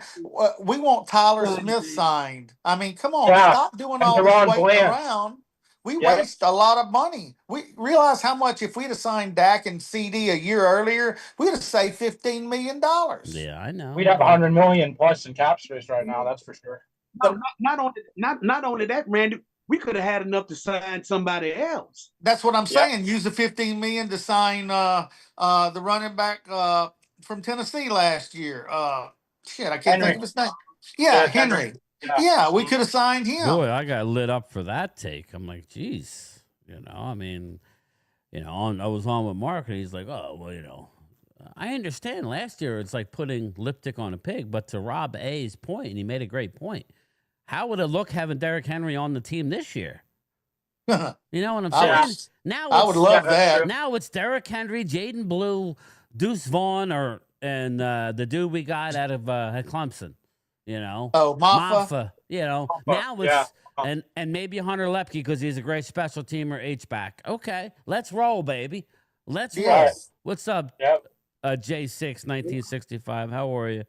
we want Tyler Smith signed. I mean, come on, stop doing all this waiting around. We waste a lot of money. We realize how much if we'd have signed Dak and CD a year earlier, we'd have saved $15 million.
Yeah, I know.
We'd have $100 million plus in cap space right now. That's for sure.
Not only that, Randy, we could have had enough to sign somebody else.
That's what I'm saying. Use the $15 million to sign the running back from Tennessee last year. I can't think of his name. Yeah, Henry. Yeah, we could have signed him.
Boy, I got lit up for that take. I'm like, geez, you know, I mean, you know, I was on with Mark, and he's like, oh, well, you know, I understand last year it's like putting lipstick on a pig, but to Rob A's point, and he made a great point, how would it look having Derrick Henry on the team this year? You know what I'm
I
saying? Now
I would
it's
love
that's
that.
true.
now it's Derrick Henry, Jaden Blue, Deuce Vaughn, and the dude we got out of Clemson. You know,
Oh,
Maffa. You know, now
Yeah.
it's and maybe Hunter Lepke because he's a great special teamer H back. Okay, let's roll, baby. Let's roll.
Yes.
What's up,
Yep.
J6 1965? How are you?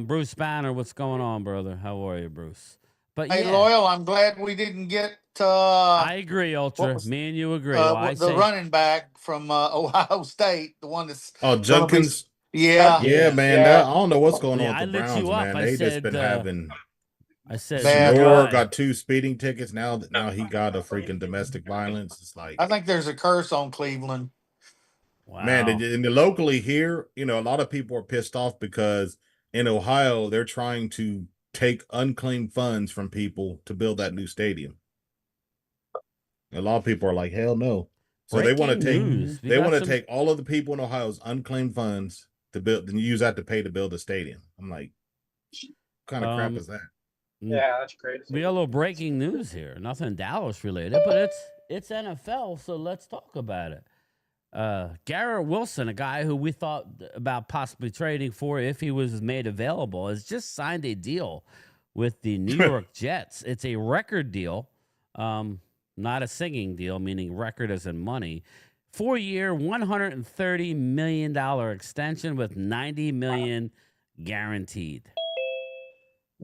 Bruce Banner, what's going on, brother? How are you, Bruce? But
Hey,
yeah,
Loyal, I'm glad we didn't get
I agree, Ultra.
was-
Me and you agree. Well, I
the
say
running back from Ohio State, the one that's
Oh,
gonna be.
Jenkins.
Yeah,
Yeah, man.
Yeah.
I don't know what's going on
yeah,
with
I
the
lit
Browns,
you up.
man.
I
They just
said,
been having
Bad
Shador
guy.
got 2 speeding tickets. Now he got a freaking domestic violence. It's like,
I think there's a curse on Cleveland.
wow.
and locally here, a lot of people are pissed off because in Ohio they're trying to take unclaimed funds from people to build that new stadium. A lot of people are like, hell no. So they want to take
news.
take all of the people in Ohio's unclaimed funds to build and use that to pay to build a stadium. I'm like, what kind of crap is that?
Yeah, that's crazy.
We got a little breaking news here. Nothing Dallas related, but it's NFL, so let's talk about it. Garrett Wilson, a guy who we thought about possibly trading for if he was made available, has just signed a deal with the New York Jets. It's a record deal, not a singing deal, meaning record as in money. 4-year, $130 million extension with $90 million guaranteed.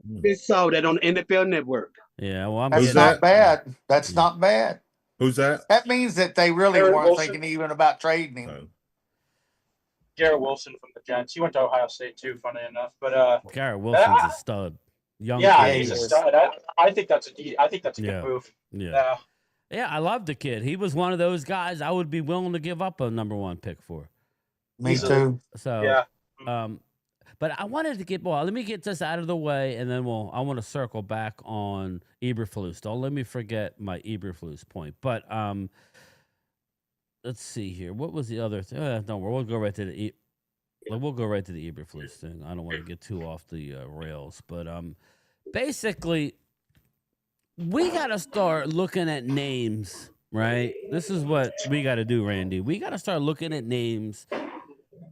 They saw that on the NFL Network.
Yeah, well, I'm
That's
Who's
not
that?
bad. That's not bad.
Who's that?
That means that they really
Garrett
weren't
Wilson.
thinking even about trading him.
Garrett Wilson from the Jets. He went to Ohio State too, funny enough. But
Garrett Wilson's a stud. Young
yeah,
kid.
he's a stud. I think that's a good move.
Yeah. Yeah, I love the kid. He was one of those guys I would be willing to give up a number 1 pick for.
Me too.
So,
Yeah.
But I wanted to let me get this out of the way, and then I want to circle back on Eberflus. Don't let me forget my Eberflus point. But let's see here. What was the other thing? Don't worry, we'll go right to the Eberflus thing. I don't want to get too off the rails, but basically, we got to start looking at names, right? This is what we got to do, Randy. We got to start looking at names.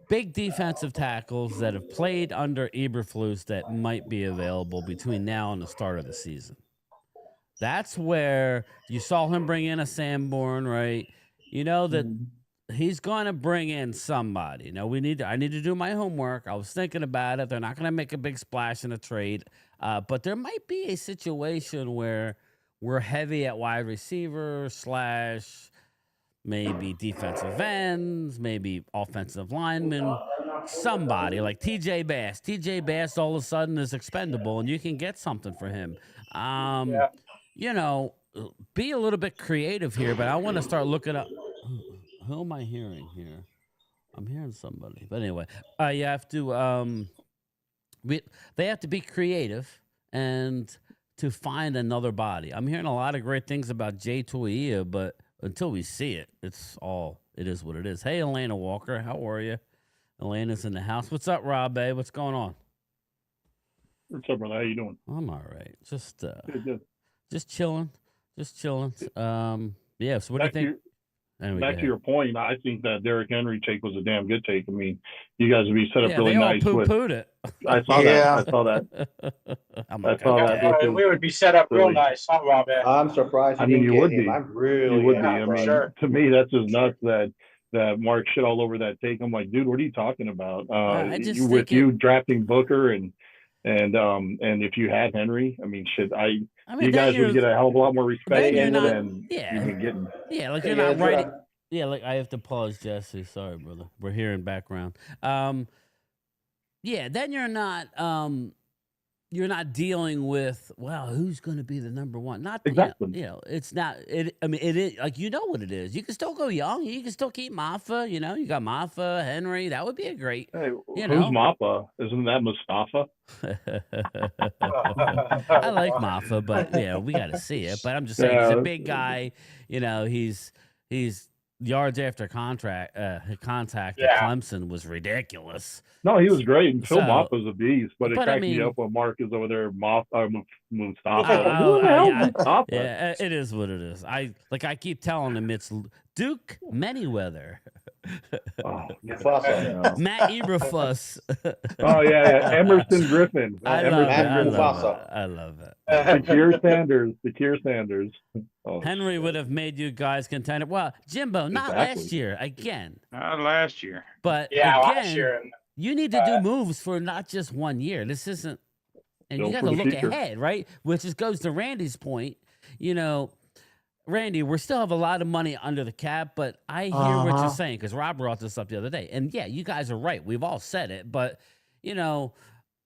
Big defensive tackles that have played under Eberflus that might be available between now and the start of the season. That's where you saw him bring in a Sanborn, right? You know that he's going to bring in somebody. Now I need to do my homework. I was thinking about it. They're not going to make a big splash in a trade, but there might be a situation where we're heavy at wide receiver / maybe defensive ends, maybe offensive linemen, somebody like TJ Bass. TJ Bass all of a sudden is expendable, and you can get something for him. You know, be a little bit creative here, but I want to start looking up. Who am I hearing here? I'm hearing somebody, but anyway, you have to. They have to be creative and to find another body. I'm hearing a lot of great things about Jay Toia, but until we see it, it is what it is. Hey, Elena Walker, how are you? Elena's in the house. What's up, Rob? What's going on?
What's up, brother? How you doing?
I'm all right. Just
Good.
just chilling. Yeah. So what do you think?
Back to your point, I think that Derrick Henry take was a damn good take. I mean, you guys would be set up really nice.
They all poo-pooed it.
I saw that.
We would be set up real nice, huh, Rob?
I'm surprised.
I mean, you would be.
I'm really.
You would be. I mean,
sure.
To me, that's just nuts that Mark shit all over that take. I'm like, dude, what are you talking about? You drafting Booker and if you had Henry, I mean, shit, you guys would get a hell of a lot more respect than you've been getting.
Yeah, like you're not writing. Yeah, like I have to pause, Jesse. Sorry, brother. We're here in background. Yeah, then you're not dealing with, well, who's going to be the number 1? Not
exactly.
It's not. I mean, it is like what it is. You can still go young. You can still keep Maffa. You got Maffa, Henry. That would be a great.
Hey, who's Maffa? Isn't that Mustafa?
I like Maffa, but we got to see it. But I'm just saying he's a big guy. He's yards after contact at Clemson was ridiculous.
No, he was great. And Phil
So-
Mott was a beast, but it
but I
cracked me
mean-
up when Mark is over there. Mustafa.
Yeah, it is what it is. I keep telling him it's Duke Manyweather.
Mufasa.
Matt Eberfuss.
Oh yeah, Emerson Griffin.
I
Emerson
love
Griffin.
it. I love it.
Secure Sanders. Oh,
Henry would have made you guys contender. Well, Jimbo, not
Exactly.
last year again,
Not last year.
but
last
again,
year.
you need to do moves for not just 1 year. This isn't, and you
Built
got
for
to
the
look
future.
ahead, right? Which just goes to Randy's point. You know, Randy, we still have a lot of money under the cap, but I hear what you're saying because Rob brought this up the other day, and yeah, you guys are right. We've all said it, but you know,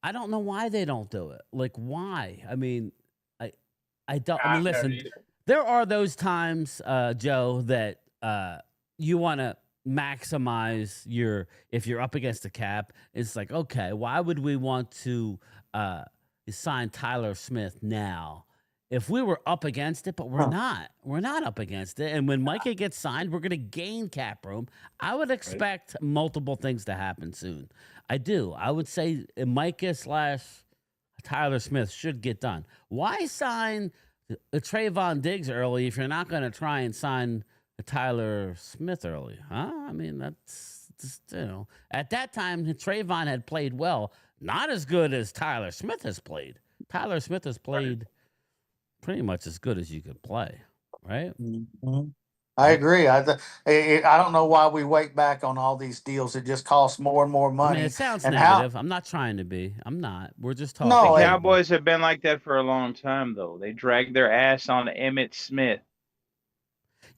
I don't know why they don't do it. Like, why? I mean, I don't. I mean, listen. There are those times, Joe, that you want to maximize if you're up against the cap. It's like, okay, why would we want to sign Tyler Smith now? If we were up against it, but we're not. We're not up against it. And when Micah gets signed, we're going to gain cap room. I would expect multiple things to happen soon. I do. I would say Micah / Tyler Smith should get done. Why sign Trayvon Diggs early if you're not going to try and sign Tyler Smith early, huh? I mean, that's just, at that time, Trayvon had played well, not as good as Tyler Smith has played. Tyler Smith has played pretty much as good as you could play, right?
Mm-hmm. I agree. I don't know why we wait back on all these deals. It just costs more and more money.
I mean, it sounds
and
negative. I'm not trying to be. I'm not. We're just talking.
No,
The Cowboys have been like that for a long time, though. They dragged their ass on Emmitt Smith.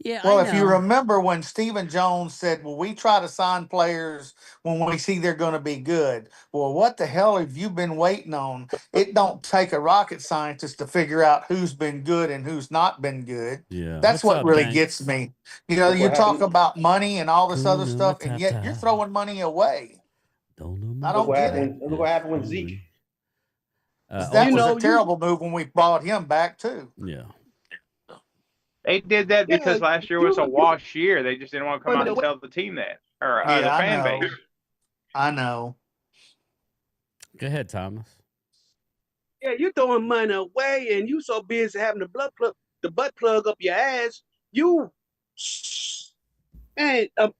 Yeah.
Well, if you remember when Stephen Jones said, well, we try to sign players when we see they're going to be good. Well, what the hell have you been waiting on? It don't take a rocket scientist to figure out who's been good and who's not been good.
Yeah.
That's
What's
what
up,
really
Banks?
gets me. You know, you talk about money and all this other stuff, and yet you're throwing money away. I don't get it.
Look what happened with Zeke.
That was a terrible move when we brought him back, too.
Yeah.
They did that because last year was a wash year. They just didn't want to come out and tell the team that, or the fan base.
I know.
Go ahead, Thomas.
Yeah, you throwing money away, and you so busy having the butt plug up your ass. You, man, a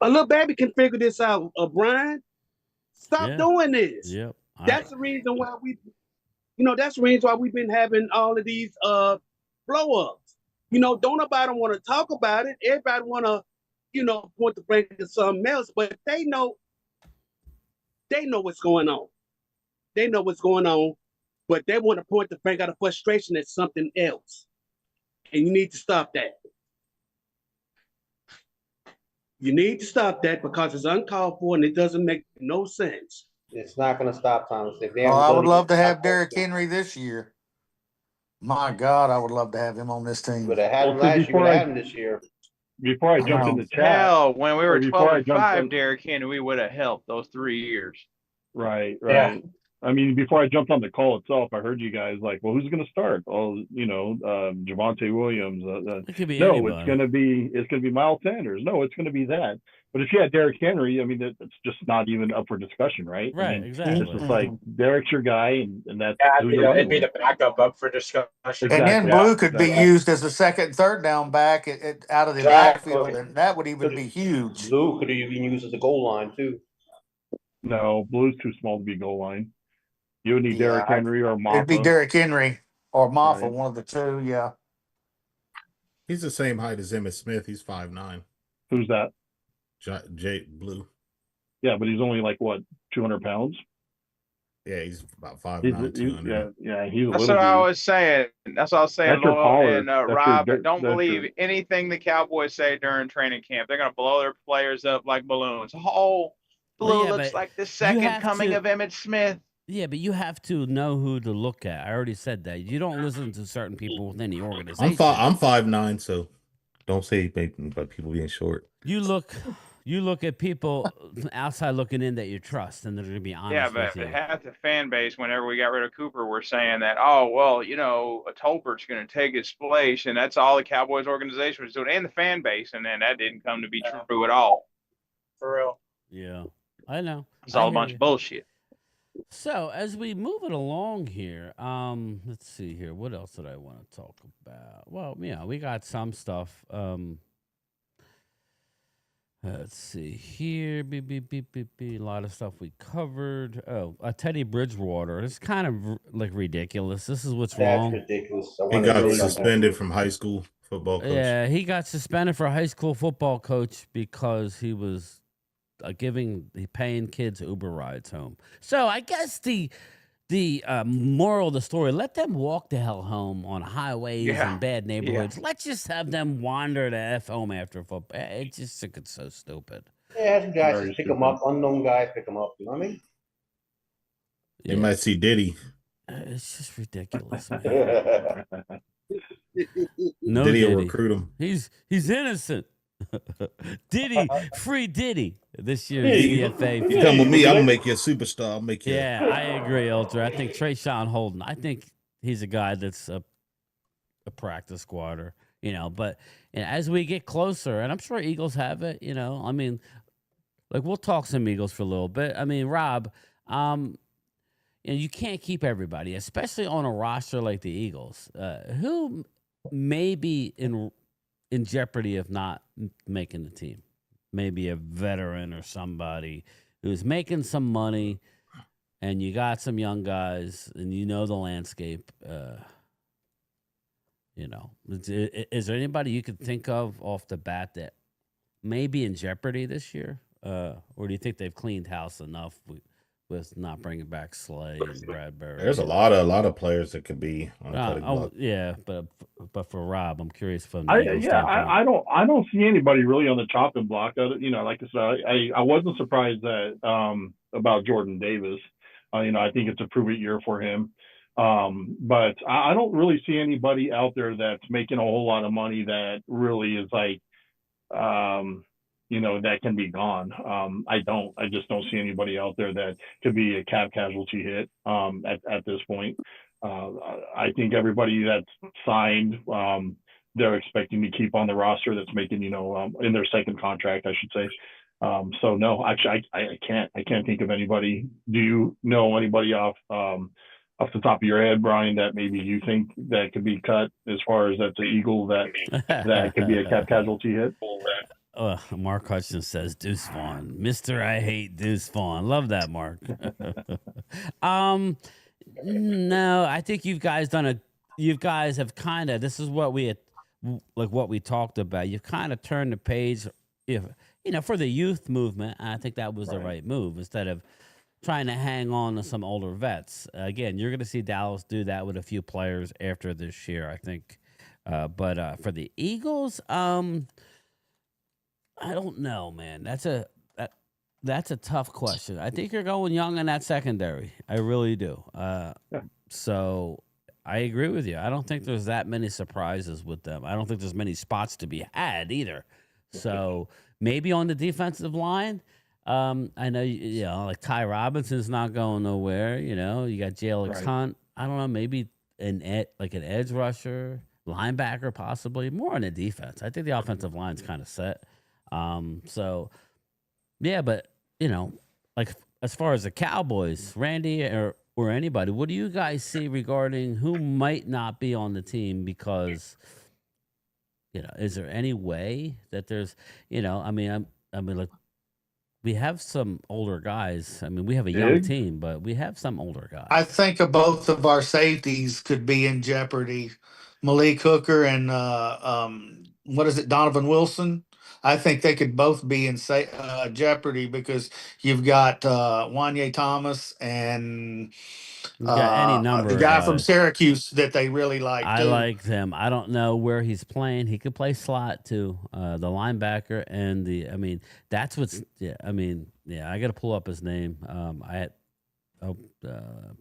little baby can figure this out. Brian, stop doing this.
Yep.
That's the reason why that's the reason why we've been having all of these blow ups. Don't nobody want to talk about it. Everybody want to, point the finger to something else, but they know what's going on. They know what's going on, but they want to point the finger of frustration at something else. And you need to stop that. You need to stop that because it's uncalled for and it doesn't make no sense.
It's not going to stop, Thomas.
I would love to have Derrick Henry this year. My God, I would love to have him on this team.
But I had him last year. I had him this year.
Before I jump in the chat,
hell, when we were 12-5, Derrick Henry, we would have helped those 3 years.
Right. Yeah. I mean, before I jumped on the call itself, I heard you guys like, well, who's going to start? Oh, Javonte Williams.
It could be
no,
anybody.
it's going to be Miles Sanders. No, it's going to be that. But if you had Derrick Henry, I mean, it's just not even up for discussion, right?
Right,
I mean,
exactly.
It's just like Derrick's your guy, and that's
it'd be the backup up for discussion.
And then Blue could be used as a second and third down back out of the backfield, and that would even be huge.
Blue could even use as a goal line too.
No, Blue's too small to be goal line. You would need Derrick Henry or Moffa.
It'd be Derrick Henry or Moffa, one of the two, yeah.
He's the same height as Emmitt Smith. He's 5'9".
Who's that?
Jay Blue.
Yeah, but he's only like, what, 200 pounds?
Yeah, he's about 5'9", 200.
Yeah, he's
That's what I was saying. That's what I was saying, Lowell and Rob. Don't believe anything the Cowboys say during training camp. They're going to blow their players up like balloons. Oh, Blue looks like the second coming of Emmitt Smith.
Yeah, but you have to know who to look at. I already said that. You don't listen to certain people within the organization.
I'm 5'9", so don't say anything about people being short.
You look you look at people outside looking in that you trust, and they're going to be honest with you.
Half the fan base, whenever we got rid of Cooper, were saying that, oh, well, Tolbert's going to take his place, and that's all the Cowboys organization was doing, and the fan base, and then that didn't come to be true at all.
For real.
Yeah, I know.
It's all a bunch of bullshit.
So as we move it along here, let's see here. What else did I want to talk about? Well, yeah, we got some stuff. Let's see here. A lot of stuff we covered. Oh, Teddy Bridgewater. It's kind of like ridiculous. This is what's wrong.
That's ridiculous.
He got suspended from high school football coach.
Yeah, he got suspended for a high school football coach because he was paying kids Uber rides home. So I guess the moral of the story: let them walk the hell home on highways and bad neighborhoods. Yeah. Let's just have them wander the f home after football. It just think it's so stupid.
Yeah, some guys just pick them up. Unknown guys pick them up. You know what I mean?
You might see Diddy.
It's just ridiculous, man.
Diddy will recruit him.
He's innocent. Diddy, free Diddy this year.
DFA. You come with me, I'm gonna make you a superstar. I'll make you.
Yeah, I agree, Ultra. I think Trayshawn Holden. I think he's a guy that's a practice squatter. But as we get closer, and I'm sure Eagles have it. I mean, like we'll talk some Eagles for a little bit. I mean, Rob, you can't keep everybody, especially on a roster like the Eagles, who may be in jeopardy of not making the team. Maybe a veteran or somebody who's making some money, and you got some young guys, and the landscape. Is there anybody you could think of off the bat that may be in jeopardy this year? Or do you think they've cleaned house enough with not bringing back Slay and Bradbury?
There's a lot of players that could be on the cutting block.
Yeah, but for Rob, I'm curious from
I don't see anybody really on the chopping block. Like I said, I wasn't surprised that about Jordan Davis. I think it's a prove-it year for him. But I don't really see anybody out there that's making a whole lot of money that really is like that can be gone. I just don't see anybody out there that could be a cap casualty hit at this point. I think everybody that's signed, they're expecting to keep on the roster that's making, in their second contract, I should say. So no, actually, I can't think of anybody. Do you know anybody off the top of your head, Brian, that maybe you think that could be cut as far as that's an Eagle that could be a cap casualty hit?
Mark Hutchins says Deuce Vaughn. Mr. I hate Deuce Vaughn. Love that, Mark. No, I think you guys have kind of, this is what we talked about. You've kind of turned the page, for the youth movement. I think that was the right move instead of trying to hang on to some older vets. Again, you're going to see Dallas do that with a few players after this year, I think. But for the Eagles, I don't know, man. That's a tough question. I think you're going young in that secondary. I really do. So I agree with you. I don't think there's that many surprises with them. I don't think there's many spots to be had either. So maybe on the defensive line, I know like Ty Robinson's not going nowhere. You got Jalen Hunt. I don't know, maybe an edge rusher, linebacker, possibly more on the defense. I think the offensive line's kind of set. So yeah, but like as far as the Cowboys, Randy or anybody, what do you guys see regarding who might not be on the team? Because is there any way that there's like we have some older guys. I mean, we have a young team, but we have some older guys.
I think both of our safeties could be in jeopardy. Malik Hooker and Donovan Wilson. I think they could both be in jeopardy because you've got Wanye Thomas and the guy from Syracuse that they really like.
I like him. I don't know where he's playing. He could play slot too. The linebacker and that's what's. Yeah, I got to pull up his name. But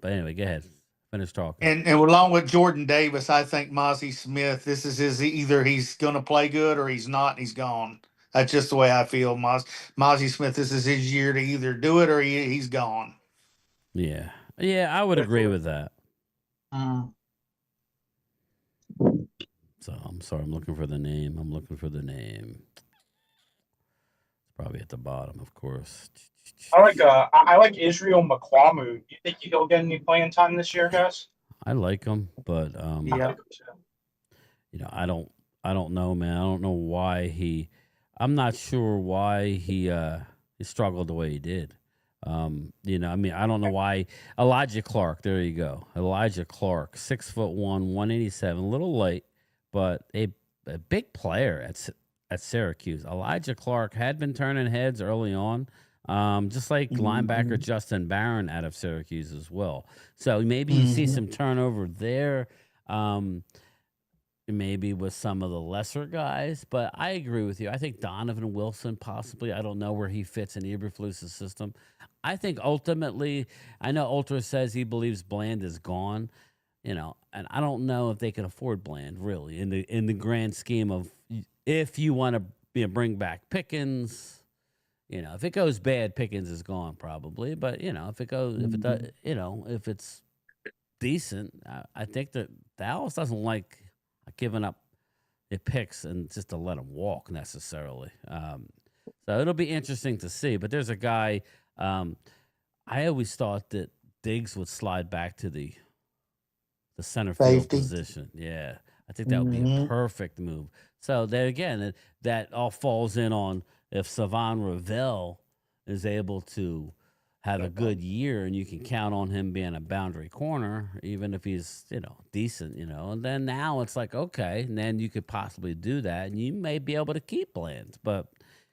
anyway, go ahead. Finish talking.
And along with Jordan Davis, I think Mozzie Smith. This is either he's going to play good or he's not. And he's gone. That's just the way I feel. Mozzie Smith, this is his year to either do it or he's gone.
Yeah. Yeah, I would agree with that. So I'm sorry, I'm looking for the name. It's probably at the bottom, of course.
I like Israel McQuamu. You think he'll get any playing time this year, guys?
I like him, but
Yeah.
I don't know, man. I don't know why I'm not sure why he struggled the way he did. I don't know why. Elijah Clark, there you go. Elijah Clark, 6'1", 187, a little light, but a big player at Syracuse. Elijah Clark had been turning heads early on, just like linebacker Justin Barron out of Syracuse as well. So maybe you see some turnover there. Maybe with some of the lesser guys, but I agree with you. I think Donovan Wilson possibly. I don't know where he fits in Eberflus's system. I think ultimately, I know Ultra says he believes Bland is gone, and I don't know if they can afford Bland really in the grand scheme of if you want to bring back Pickens. If it goes bad, Pickens is gone probably. But if it goes, if it does, if it's decent, I think that Dallas doesn't like giving up it picks and just to let him walk necessarily. So it'll be interesting to see. But there's a guy. I always thought that Diggs would slide back to the center field position. Yeah, I think that would be a perfect move. So there again, that all falls in on if Savon Ravel is able to have a good year and you can count on him being a boundary corner, even if he's, decent, and then now it's like, okay, and then you could possibly do that and you may be able to keep Bland, but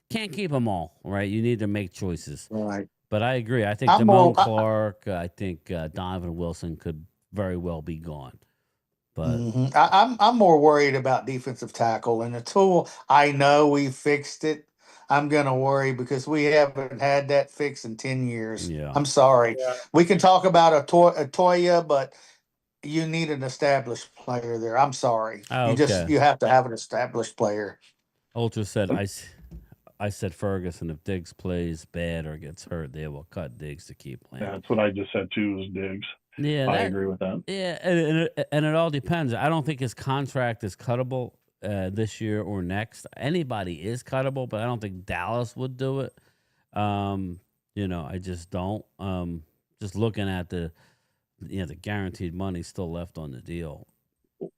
can't keep them all, right? You need to make choices.
Right.
But I agree. I think Damone Clark, I think Donovan Wilson could very well be gone. But
I'm more worried about defensive tackle, and until I know we fixed it, I'm gonna worry because we haven't had that fix in 10 years.
Yeah.
I'm sorry. Yeah. We can talk about a Toya, but you need an established player there. I'm sorry.
Oh,
You have to have an established player.
Ultra said I said Ferguson, if Diggs plays bad or gets hurt, they will cut Diggs to keep playing.
Yeah, that's what I just said too, is Diggs.
Yeah,
I agree with that.
Yeah, and it all depends. I don't think his contract is cuttable this year or next. Anybody is cuttable, but I don't think Dallas would do it. I just don't. Just looking at the guaranteed money still left on the deal.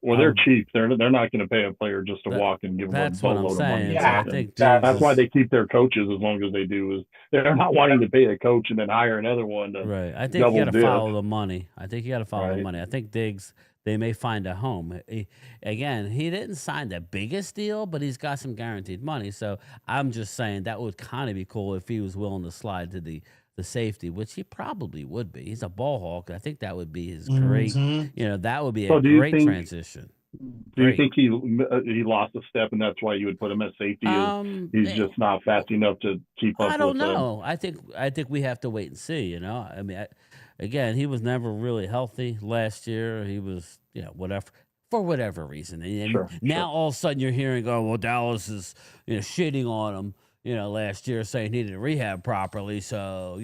Well, they're cheap. They're not going to pay a player just to walk and give them a boatload of money.
Yeah, I think
that's why they keep their coaches as long as they do. Is they're not wanting to pay a coach and then hire another one.
Right. I think you got to follow the money. I think Diggs, they may find a home. He didn't sign the biggest deal, but he's got some guaranteed money. So I'm just saying that would kind of be cool if he was willing to slide to the safety, which he probably would be. He's a ball hawk. I think that would be his great, that would be a great transition.
Do you think he lost a step and that's why you would put him at safety? He's just not fast enough to keep up with.
I don't know. I think we have to wait and see, I mean, again, he was never really healthy last year. He was, whatever. For whatever reason. And now all of a sudden you're hearing, Dallas is, shitting on him. Last year saying he didn't rehab properly. So,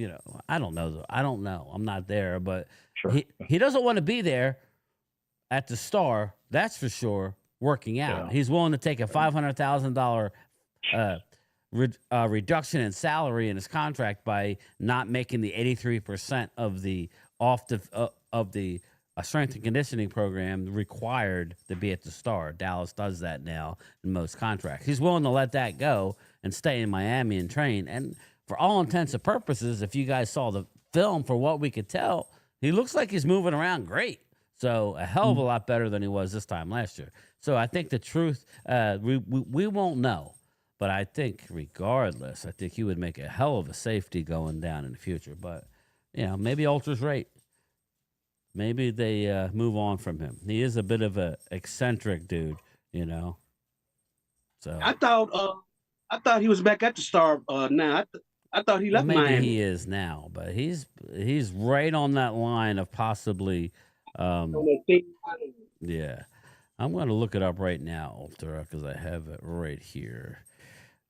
I don't know. I'm not there, but he doesn't want to be there at the Star. That's for sure. Working out. Yeah. He's willing to take a $500,000 reduction in salary in his contract by not making the 83% of the strength and conditioning program required to be at the Star. Dallas does that now in most contracts. He's willing to let that go and stay in Miami and train. And for all intents and purposes, if you guys saw the film, for what we could tell, he looks like he's moving around great. So a hell of a lot better than he was this time last year. So I think the truth, we won't know. But I think regardless, I think he would make a hell of a safety going down in the future. But, maybe Ultra's right. Maybe they move on from him. He is a bit of a eccentric dude, So
I thought he was back at the Star now. I thought he left Miami.
Maybe he is now, but he's right on that line of possibly. Yeah, I'm going to look it up right now, Ultra, because I have it right here.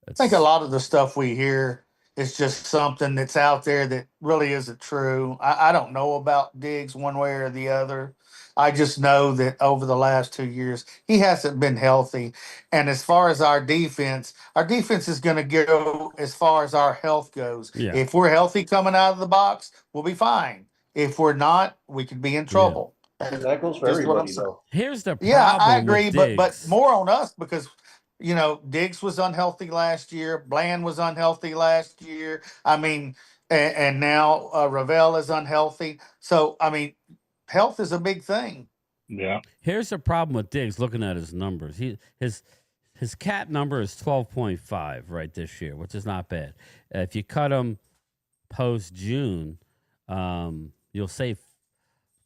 I think a lot of the stuff we hear is just something that's out there that really isn't true. I don't know about Diggs one way or the other. I just know that over the last 2 years, he hasn't been healthy. And as far as our defense is going to go as far as our health goes.
Yeah.
If we're healthy coming out of the box, we'll be fine. If we're not, we could be in trouble.
And that goes for
Just what I'm
everybody,
saying.
though.
Here's the problem.
Yeah, I
with
agree, but
Diggs.
more on us because Diggs was unhealthy last year. Bland was unhealthy last year. I mean, and now Ravel is unhealthy. So I mean, health is a big thing.
Yeah.
Here's the problem with Diggs. Looking at his numbers, his cap number is 12.5 right this year, which is not bad. If you cut him post June, you'll save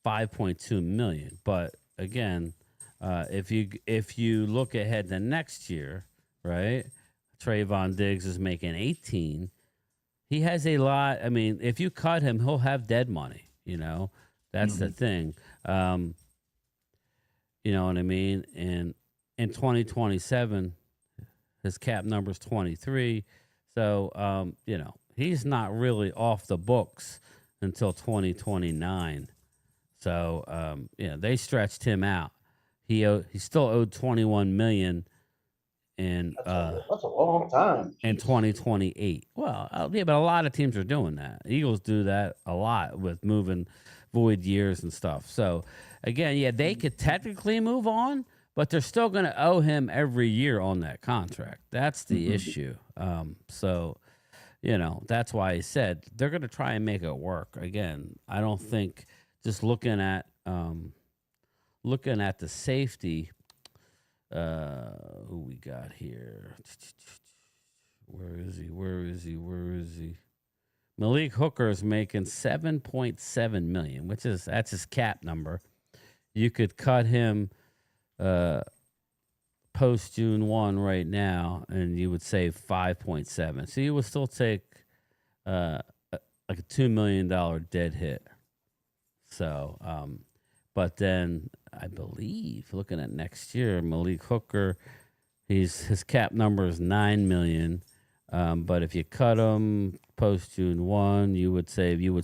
5.2 million. But again, if you look ahead to next year, right? Trayvon Diggs is making 18. He has a lot. I mean, if you cut him, he'll have dead money. That's the thing. You know what I mean? And in 2027, his cap number is 23. So, he's not really off the books until 2029. So, they stretched him out. He still owed 21 million in
That's a long time.
in 2028. Well, yeah, but a lot of teams are doing that. Eagles do that a lot with moving void years and stuff. So again, yeah, they could technically move on, but they're still going to owe him every year on that contract. That's the issue. So that's why I said they're going to try and make it work. Again, I don't think just looking at the safety. Who we got here? Where is he? Malik Hooker is making 7.7 million, that's his cap number. You could cut him post June 1 right now, and you would save 5.7. So you would still take like a $2 million dead hit. So, but then I believe looking at next year, Malik Hooker, his cap number is 9 million. But if you cut him post June 1, you would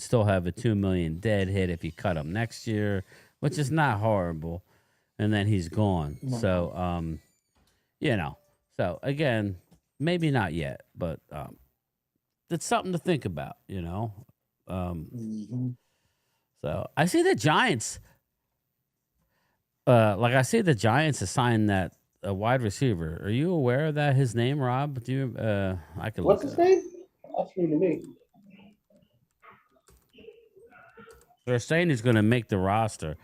still have a 2 million dead hit if you cut him next year, which is not horrible. And then he's gone. So, so again, maybe not yet, but it's something to think about, So I see the Giants. I see the Giants assigned that a wide receiver. Are you aware of that? His name, Rob? Do you? I can.
What's his name? That's new to me.
They're saying he's going to make the roster.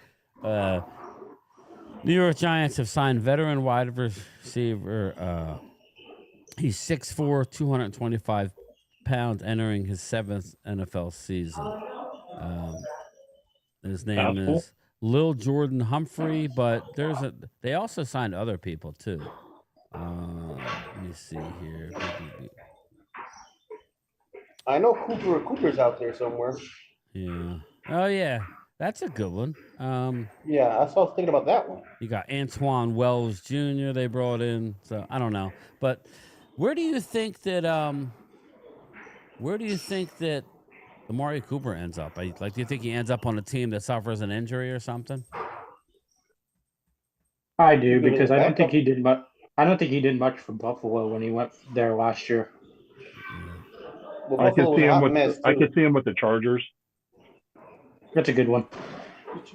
New York Giants have signed veteran wide receiver. He's 6'4", 225 pounds, entering his 7th NFL season. His name is Lil Jordan Humphrey, but they also signed other people too. Let me see here.
I know Cooper's out there somewhere.
Yeah. Oh yeah, that's a good one.
Yeah, I was thinking about that one.
You got Antoine Wells Jr. they brought in, so I don't know. But where do you think that Amari Cooper ends up? Do you think he ends up on a team that suffers an injury or something?
I do, because I don't think he did much. I don't think he did much for Buffalo when he went there last year.
Well,
I could see him
with
the Chargers.
That's a good one.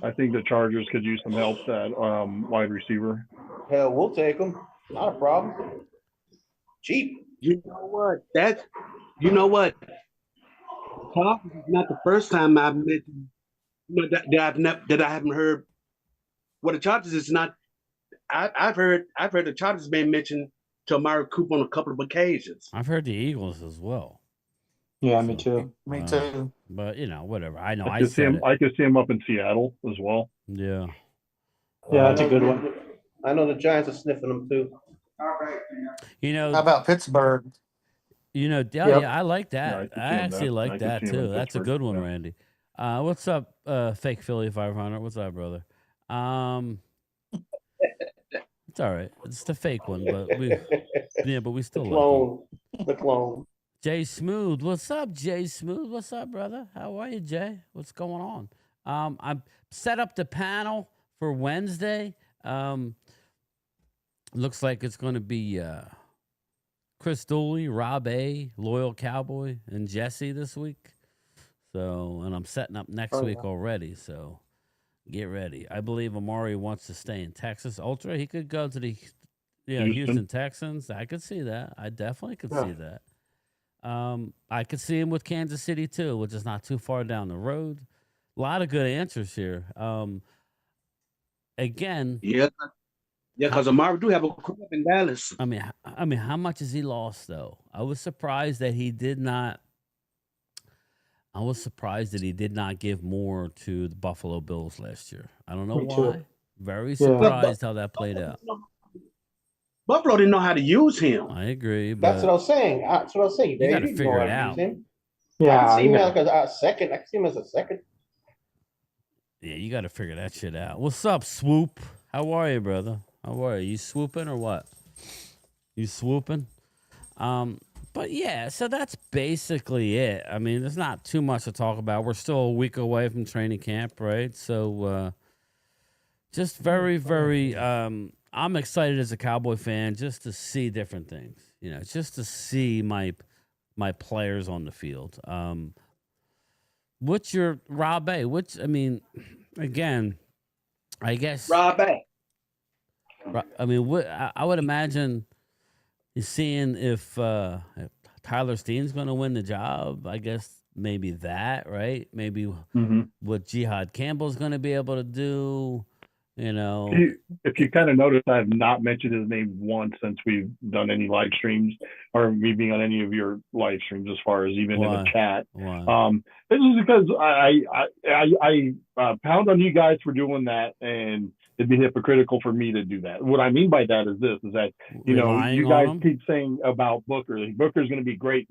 I think the Chargers could use some help at wide receiver.
Hell, we'll take him. Not a problem. Cheap.
You know what? Chargers is not the first time I've mentioned that I haven't heard. Well, the Chargers is not. I've heard the Chargers been mentioned to Amari Cooper on a couple of occasions.
I've heard the Eagles as well.
Yeah, me too.
Me too.
But whatever. I know.
I could see him up in Seattle as well.
Yeah.
Yeah, that's a good one.
I know the Giants are sniffing him too.
How about Pittsburgh?
Yeah, I like that.
Yeah,
I actually like that too. That's a good one, Randy. What's up, fake Philly 500? What's up, brother? It's all right. It's the fake one, but we still like
The clone.
Jay Smooth, what's up, Jay Smooth? What's up, brother? How are you, Jay? What's going on? I've set up the panel for Wednesday. Looks like it's going to be Chris Dooley, Rob A, Loyal Cowboy, and Jesse this week. So, and I'm setting up next week already. So, get ready. I believe Amari wants to stay in Texas. Ultra, he could go to the Houston Texans. I could see that. I definitely could see that. I could see him with Kansas City too, which is not too far down the road. A lot of good answers here. Again,
yeah, because Amari do have a crib in Dallas.
I mean, how much has he lost though? I was surprised that he did not. I was surprised that he did not give more to the Buffalo Bills last year. I don't know why. Very surprised how that played out.
Buffalo didn't know how to use him.
I agree. But
That's what I was saying.
You got to figure it out.
Yeah, I can see him like a second. I can see him as a second.
Yeah, you got to figure that shit out. What's up, Swoop? How are you, brother? How are you? You swooping or what? You swooping? But yeah, so that's basically it. I mean, there's not too much to talk about. We're still a week away from training camp, right? So just very, very I'm excited as a Cowboy fan just to see different things. You know, just to see my players on the field. What's your Rob A? Again, I guess
Rob A.
I mean, I would imagine you're seeing if Tyler Steen's going to win the job. I guess maybe that, right? Maybe what Jihad Campbell's going to be able to do. You know,
if you kind of notice, I have not mentioned his name once since we've done any live streams or me being on any of your live streams, as far as even in the chat. This is because I pound on you guys for doing that, and it'd be hypocritical for me to do that. What I mean by that is this: is that you guys keep saying about Booker's going to be great,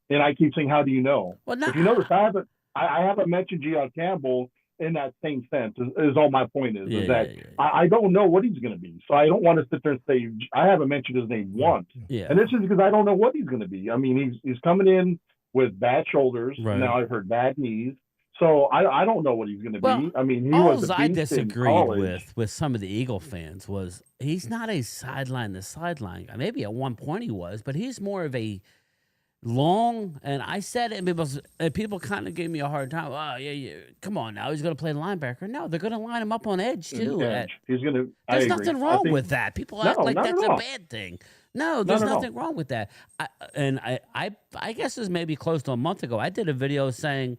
and I keep saying, how do you know? If you notice, I haven't mentioned Jihad Campbell in that same sense is all my point is that I don't know what he's going to be. So I don't want to sit there and say, I haven't mentioned his name once. And this is because I don't know what he's going to be. I mean, he's coming in with bad shoulders. Right. Now I've heard bad knees. So I don't know what he's going to be. I mean, he was a beast.
I disagreed with some of the Eagle fans was he's not a sideline to sideline guy. Maybe at one point he was, but he's more of a long, and I said it because people kind of gave me a hard time. Oh, yeah, come on now. He's going to play linebacker. No, they're going to line him up on edge, too.
He's going to.
There's nothing wrong with that. People act like that's a bad thing. No, there's nothing wrong with that. I guess it was maybe close to a month ago. I did a video saying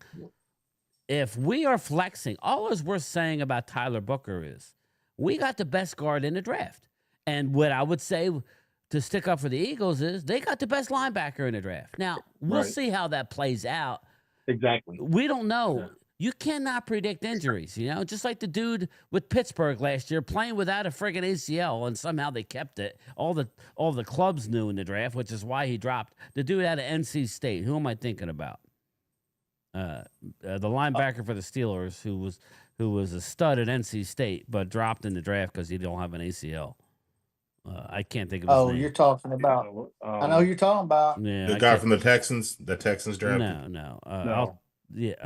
if we are flexing, all we're saying about Tyler Booker is we got the best guard in the draft. And what I would say to stick up for the Eagles is they got the best linebacker in the draft. Now, we'll see how that plays out.
Exactly.
We don't know. Yeah. You cannot predict injuries, just like the dude with Pittsburgh last year playing without a friggin' ACL, and somehow they kept it. All the clubs knew in the draft, which is why he dropped. The dude out of NC State. Who am I thinking about? The linebacker for the Steelers who was a stud at NC State, but dropped in the draft because he don't have an ACL. I can't think of his name.
You're talking about. I know you're talking about.
Yeah, the guy from the Texans. The Texans drafted.
No.
No, the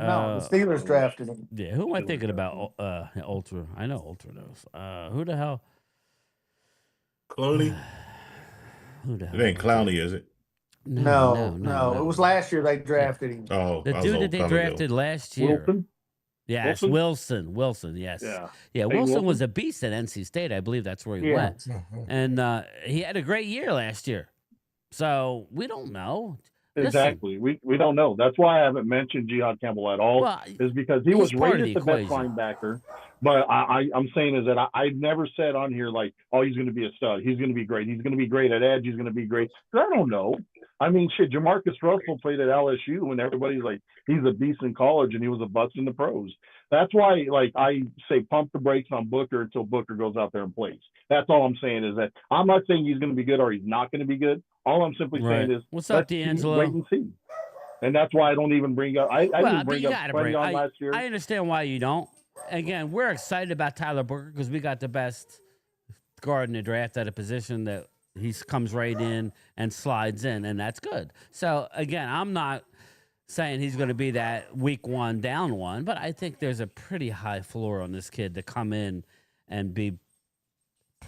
Steelers drafted him.
Yeah, who am I thinking about? Ultra. I know Ultra knows. Who the hell?
Clooney.
Who the hell?
It ain't Clowney, is it?
No. It was last year they drafted him.
Oh,
the dude that they drafted last year.
Wilson?
Yes, Wilson, yes. Yeah, Wilson was a beast at NC State. I believe that's where he went. And he had a great year last year. So we don't know.
Exactly. We don't know. That's why I haven't mentioned Jihad Campbell at all, is because he was rated the best linebacker. But I'm saying is that I never said on here, like, oh, he's going to be a stud. He's going to be great. He's going to be great at edge. He's going to be great. I don't know. I mean, shit, Jamarcus Russell played at LSU, and everybody's like, he's a beast in college, and he was a bust in the pros. That's why, like, I say pump the brakes on Booker until Booker goes out there and plays. That's all I'm saying is that I'm not saying he's going to be good or he's not going to be good. All I'm simply saying is,
what's up, D'Angelo?
Wait and see. And that's why I don't even bring up. I didn't bring up Freddie on last year.
I understand why you don't. Again, we're excited about Tyler Booker because we got the best guard in the draft at a position that he comes right in and slides in, and that's good. So again, I'm not saying he's going to be that week one down one, but I think there's a pretty high floor on this kid to come in and be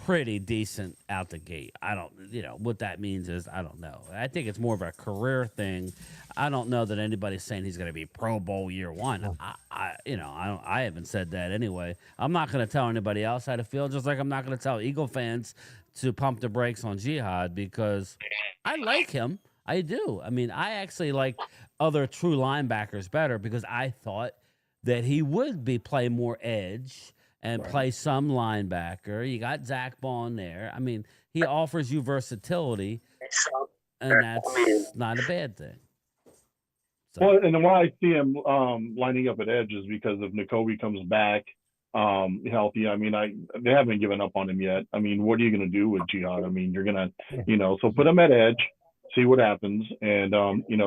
pretty decent out the gate. I don't, what that means is I don't know. I think it's more of a career thing. I don't know that anybody's saying he's going to be Pro Bowl year one. I haven't said that anyway. I'm not going to tell anybody else how to feel, just like I'm not going to tell Eagle fans to pump the brakes on Jihad because I like him. I do. I mean, I actually like other true linebackers better because I thought that he would play more edge and play some linebacker. You got Zach Bond there. I mean, he offers you versatility, and that's not a bad thing.
So. Well, and why I see him lining up at edge is because if Nakobe comes back healthy, I mean, they haven't given up on him yet. I mean, what are you going to do with Jihad? I mean, you're going to, so put him at edge, see what happens, and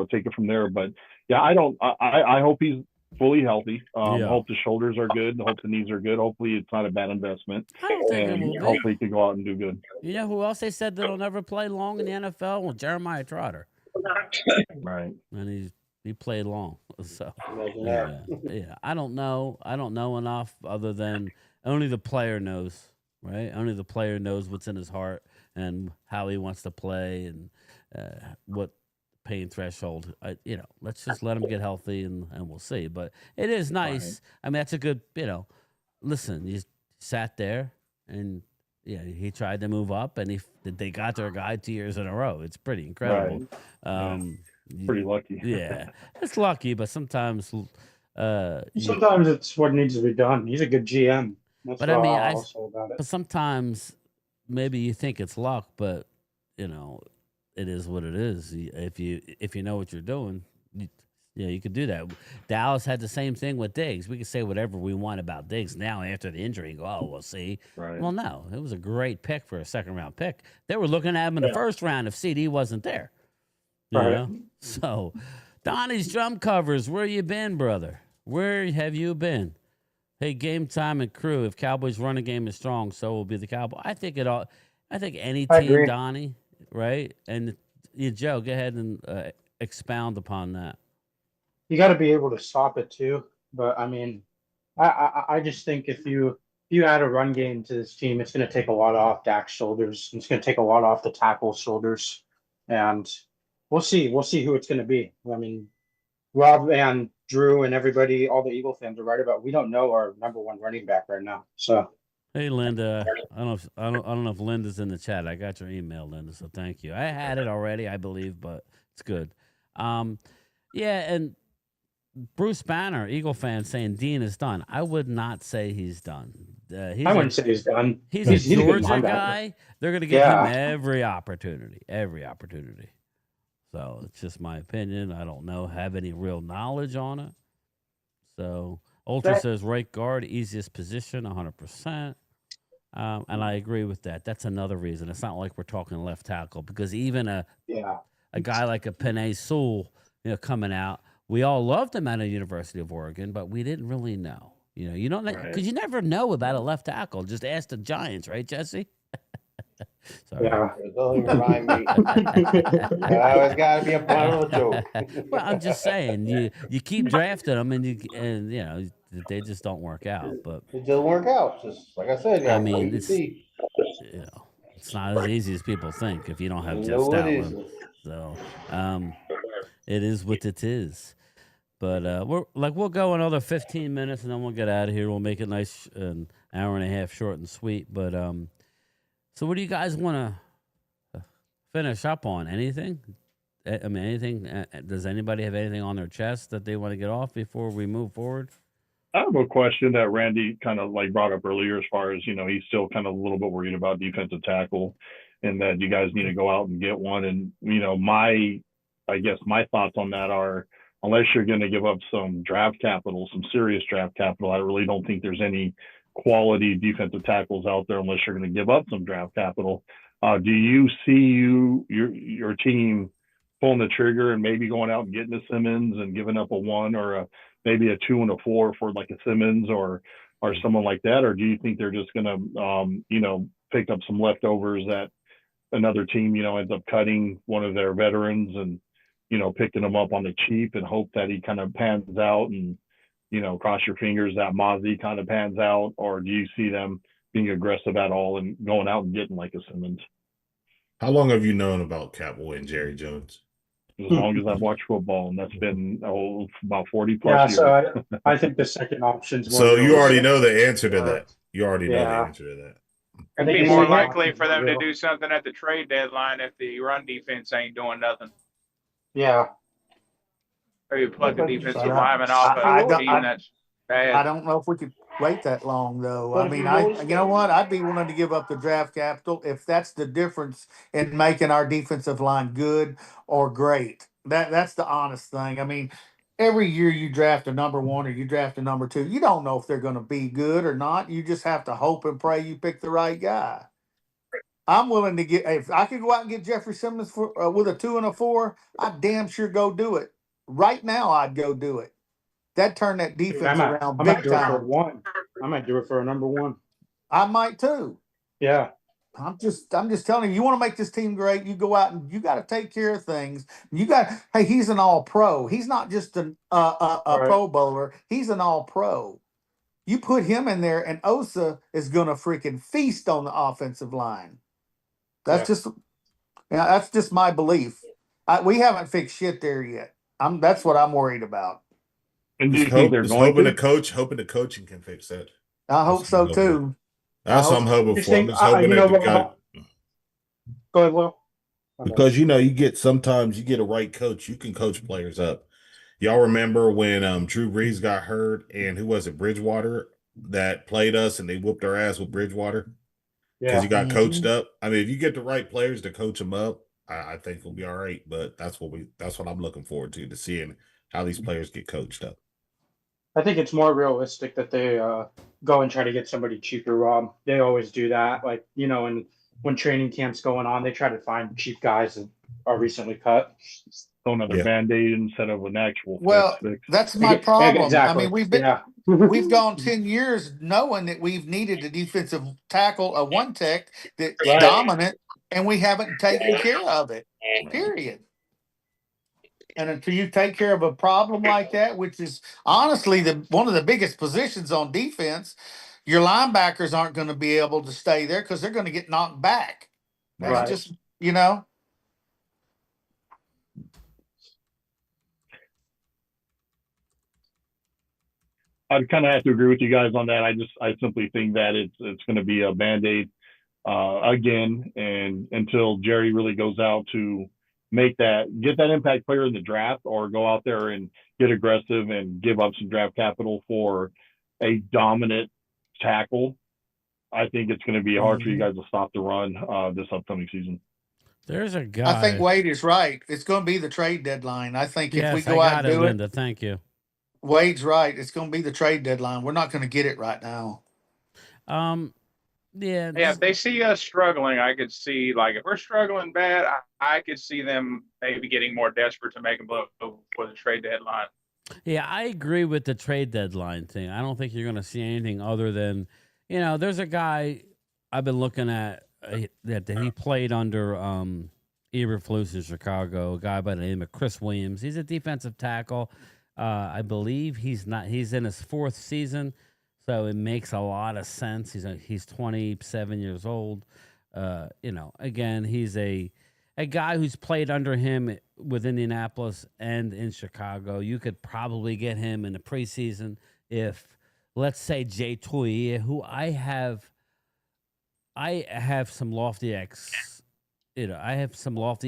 take it from there. But yeah, I hope he's fully healthy. Hope the shoulders are good. Hope the knees are good. Hopefully it's not a bad investment.
I don't think it will be.
Hopefully he can go out and do good.
You know who else they said that'll never play long in the NFL? Well, Jeremiah Trotter.
Right.
And he played long. So yeah. I don't know enough other than only the player knows, right? Only the player knows what's in his heart and how he wants to play and what pain threshold. Let's just let him get healthy and we'll see. But it is nice. Right. I mean, that's a good, listen, you sat there and he tried to move up and they got their guy 2 years in a row. It's pretty incredible.
Right. Pretty lucky.
Yeah, it's lucky, but sometimes
it's what needs to be done. He's a good GM. That's
but I mean, but sometimes maybe you think it's luck, but it is what it is. If you know what you're doing, you could do that. Dallas had the same thing with Diggs. We can say whatever we want about Diggs now after the injury and go, oh, we'll see.
Right.
Well, no, it was a great pick for a second-round pick. They were looking at him in the first round if CD wasn't there. You know? So, Donnie's Drum Covers, where you been, brother? Where have you been? Hey, Game Time and crew, if Cowboys' running game is strong, so will be the Cowboys. I think any team, Donnie, right? And Joe, go ahead and expound upon that.
You got to be able to stop it too. But I mean, I just think if you add a run game to this team, it's going to take a lot off Dak's shoulders. It's going to take a lot off the tackle's shoulders, and we'll see who it's going to be. I mean, Rob and Drew and everybody, all the Eagle fans are right about. We don't know our number one running back right now. So.
Hey, Linda, I don't know if Linda's in the chat. I got your email, Linda, so thank you. I had it already, I believe, but it's good. And Bruce Banner, Eagle fan, saying Dean is done. I would not say he's done.
I wouldn't say he's done.
He's a Georgia guy. They're going to give him every opportunity. So it's just my opinion. I don't have any real knowledge on it. So Ultra says right guard, easiest position, 100%. And I agree with that. That's another reason. It's not like we're talking left tackle because even a guy like a Penei Sewell, coming out, we all loved him out of University of Oregon, but we didn't really know. You don't because you never know about a left tackle. Just ask the Giants, right, Jesse? Sorry.
Yeah, don't even remind me. I always got to be a part of a joke.
Well, I'm just saying, you keep drafting them, and they just don't work out. But
it doesn't work out. Just like I said,
I mean, it's not as easy as people think if you don't have Jeff Stoutland. So, it is what it is. But we'll go another 15 minutes, and then we'll get out of here. We'll make it nice, an hour and a half, short and sweet. But so what do you guys want to finish up on? Anything? I mean, anything? Does anybody have anything on their chest that they want to get off before we move forward?
I have a question that Randy kind of brought up earlier as far as, he's still kind of a little bit worried about defensive tackle and that you guys need to go out and get one. And, my thoughts on that are, unless you're going to give up some draft capital, some serious draft capital, I really don't think there's any quality defensive tackles out there unless you're going to give up some draft capital. Do you see your team pulling the trigger and maybe going out and getting a Simmons and giving up a 1 or maybe a 2 and a 4 for like a Simmons or someone like that? Or do you think they're just going to, pick up some leftovers that another team, ends up cutting one of their veterans and, picking them up on the cheap and hope that he kind of pans out and, cross your fingers that Mozzie kind of pans out? Or do you see them being aggressive at all and going out and getting like a Simmons?
How long have you known about Catboy and Jerry Jones?
As long as I've watched football, and that's been about 40 plus years.
So I think the second option's more.
So you already know the answer to that. You already know the
Yeah.
answer to that.
It'd be more likely for them to do something at the trade deadline if the run defense ain't doing nothing.
Yeah.
Or you plug a defensive
But
lineman off a team that's bad.
I don't know if we could wait that long, though.
But
I
if
mean,
you notice-
you know what? I'd be willing to give up the draft capital if that's the difference in making our defensive line good or great. That's the honest thing. I mean, every year you draft a number one or you draft a number two, you don't know if they're going to be good or not. You just have to hope and pray you pick the right guy. I'm willing to get, if I could go out and get Jeffrey Simmons for with a 2 and a 4, I'd damn sure go do it. Right now, I'd go do it. That turned that defense around
I might
big
do it for
time.
one. I might do it for a number one.
I might too.
Yeah.
I'm just telling you, you want to make this team great, you go out and you got to take care of things. Hey, he's an all pro. He's not just a
Right.
pro bowler. He's an all pro. You put him in there and Osa is going to freaking feast on the offensive line. That's just my belief. We haven't fixed shit there yet. That's what I'm worried about.
And do you think they're going
hoping
to?
hoping the coaching can fix that.
I hope so too.
That's what I'm hoping for. I'm just hoping
you
that
know,
the guy,
Go ahead, Will.
because sometimes you get a right coach, you can coach players up. Y'all remember when Drew Brees got hurt and who was it, Bridgewater, that played us and they whooped our ass with Bridgewater because he got coached up. I mean, if you get the right players to coach them up, I think we'll be all right. But that's what I'm looking forward to seeing how these players get coached up.
I think it's more realistic that they go and try to get somebody cheaper, Rob. They always do that. Like, and when training camp's going on, they try to find cheap guys that are recently cut.
Throw another Band-Aid instead of an actual fix.
That's my problem.
Exactly.
I mean, we've gone 10 years knowing that we've needed a defensive tackle, a one tech that's dominant, and we haven't taken care of it. Period. And until you take care of a problem like that, which is honestly one of the biggest positions on defense, your linebackers aren't going to be able to stay there because they're going to get knocked back. That's just,
I'd kind of have to agree with you guys on that. I simply think that it's going to be a Band-Aid again, and until Jerry really goes out to get that impact player in the draft, or go out there and get aggressive and give up some draft capital for a dominant tackle, I think it's going to be hard for you guys to stop the run this upcoming season.
There's a guy.
I think Wade is right. It's going to be the trade deadline. I think if we go out and do
Linda, thank you.
Wade's right. It's going to be the trade deadline. We're not going to get it right now.
Yeah.
If they see us struggling, I could see, like, if we're struggling bad, I could see them maybe getting more desperate to make a move for the trade deadline.
Yeah, I agree with the trade deadline thing. I don't think you're going to see anything other than, there's a guy I've been looking at that he played under Eberflus in Chicago, a guy by the name of Chris Williams. He's a defensive tackle. I believe he's in his 4th season, so it makes a lot of sense. He's 27 years old. Again, he's a guy who's played under him with Indianapolis and in Chicago. You could probably get him in the preseason if, let's say, Jay Toye, who I have some lofty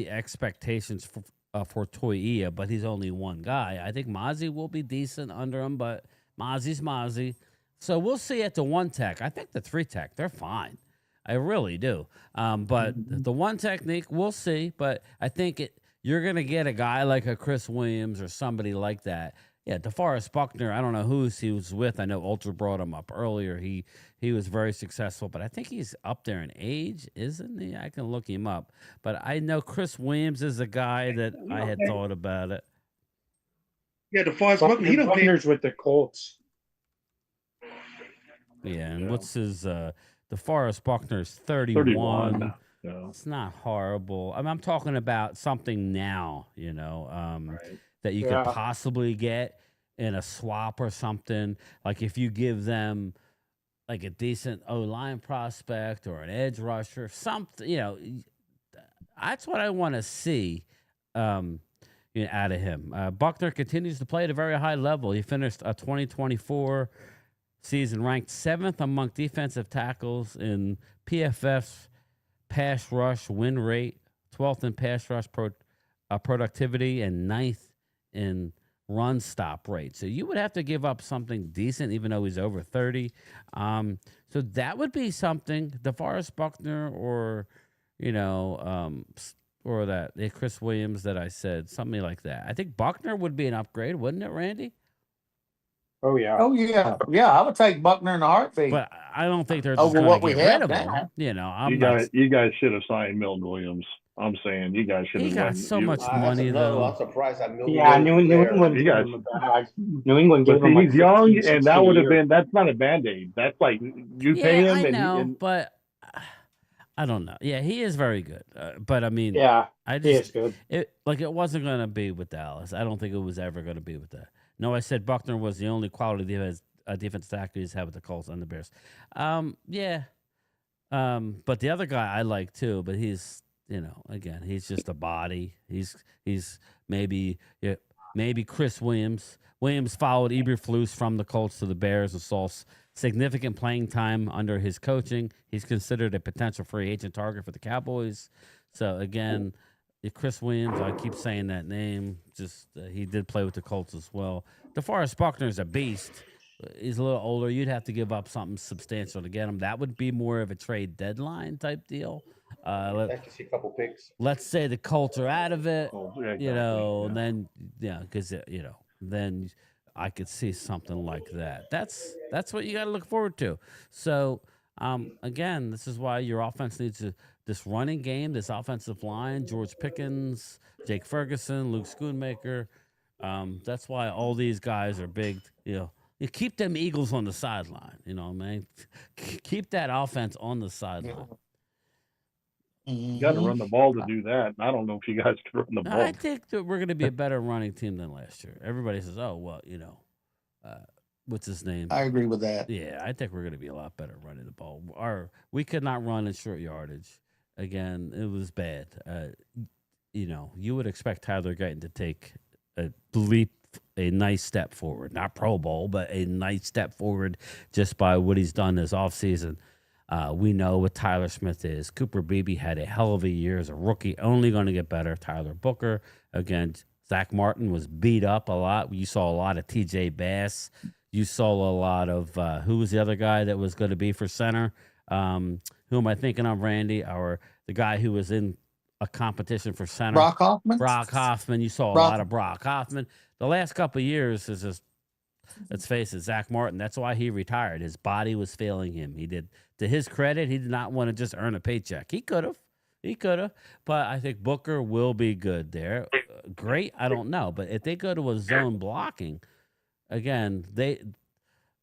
expectations for Toye, but he's only one guy. I think Mozzie will be decent under him, but Mozzie's Mozzie. So we'll see at the 1 tech. I think the 3 tech, they're fine. I really do. But the 1 technique, we'll see. But I think you're going to get a guy like a Chris Williams or somebody like that. Yeah, DeForest Buckner, I don't know who he was with. I know Ultra brought him up earlier. He was very successful, but I think he's up there in age, isn't he? I can look him up. But I know Chris Williams is a guy that I had thought about it.
Yeah, DeForest Buckner,
Buckner's with the Colts.
Yeah, and what's his DeForest Buckner's 31.
So
it's not horrible. I'm talking about something now,
right.
that you could possibly get in a swap or something. Like if you give them like a decent O-line prospect or an edge rusher, something, that's what I want to see out of him. Buckner continues to play at a very high level. He finished a 2024 season ranked 7th among defensive tackles in PFF's pass rush win rate, 12th in pass rush productivity, and 9th in run stop rate. So you would have to give up something decent, even though he's over 30. So that would be something. DeForest Buckner or that Chris Williams that I said, something like that. I think Buckner would be an upgrade, wouldn't it, Randy?
Oh yeah.
Oh yeah, yeah. I would take Buckner in a heartbeat.
But I don't think they're just
over
going
what
to
we
get rid
have
of
now.
him.
You guys should have signed Milton Williams. I'm saying you guys should have.
He got so much
That's
money
another.
though.
I'm surprised that Milton
Yeah,
Williams
New
was there.
England.
You guys-
New England gave
But
him
see,
like
he's young,
15,
and that would have
16 a year.
been. That's not a band-aid. That's like you pay him,
I know,
and
but I don't know. Yeah, he is very good. But I mean,
Yeah,
I
he
just
is good.
it wasn't going to be with Dallas. I don't think it was ever going to be with that. No, I said Buckner was the only quality defense tackle he's had with the Colts and the Bears. Yeah. But the other guy I like too, but he's again, he's just a body. He's maybe Chris Williams. Williams followed Eberflus from the Colts to the Bears and saw significant playing time under his coaching. He's considered a potential free agent target for the Cowboys. So again, Chris Williams, I keep saying that name. Just he did play with the Colts as well. DeForest Buckner is a beast. He's a little older. You'd have to give up something substantial to get him. That would be more of a trade deadline type deal.
I can see a couple picks.
Let's say the Colts are out of it,
exactly,
then because then I could see something like that. That's what you got to look forward to. So again, this is why your offense needs this running game, this offensive line, George Pickens, Jake Ferguson, Luke Schoonmaker. That's why all these guys are big. You keep them Eagles on the sideline. Man, keep that offense on the sideline.
you got to run the ball to do that. I don't know if you guys can run the ball.
I think that we're going to be a better running team than last year. Everybody says, "Oh, well, what's his name?"
I agree with that.
Yeah, I think we're going to be a lot better running the ball. We could not run in short yardage. Again, it was bad. You would expect Tyler Guyton to take a nice step forward, not Pro Bowl, but a nice step forward just by what he's done this offseason. We know what Tyler Smith is. Cooper Beebe had a hell of a year as a rookie, only going to get better. Tyler Booker, again, Zach Martin was beat up a lot. You saw a lot of TJ Bass. You saw a lot of, who was the other guy that was going to be for center? Who am I thinking of, Randy? The guy who was in a competition for center?
Brock Hoffman?
Brock Hoffman. You saw a lot of Brock Hoffman. The last couple of years is just, let's face it, Zach Martin. That's why he retired. His body was failing him. He did, to his credit, he did not want to just earn a paycheck. He could have, but I think Booker will be good there. Great, I don't know, but if they go to a zone blocking, again,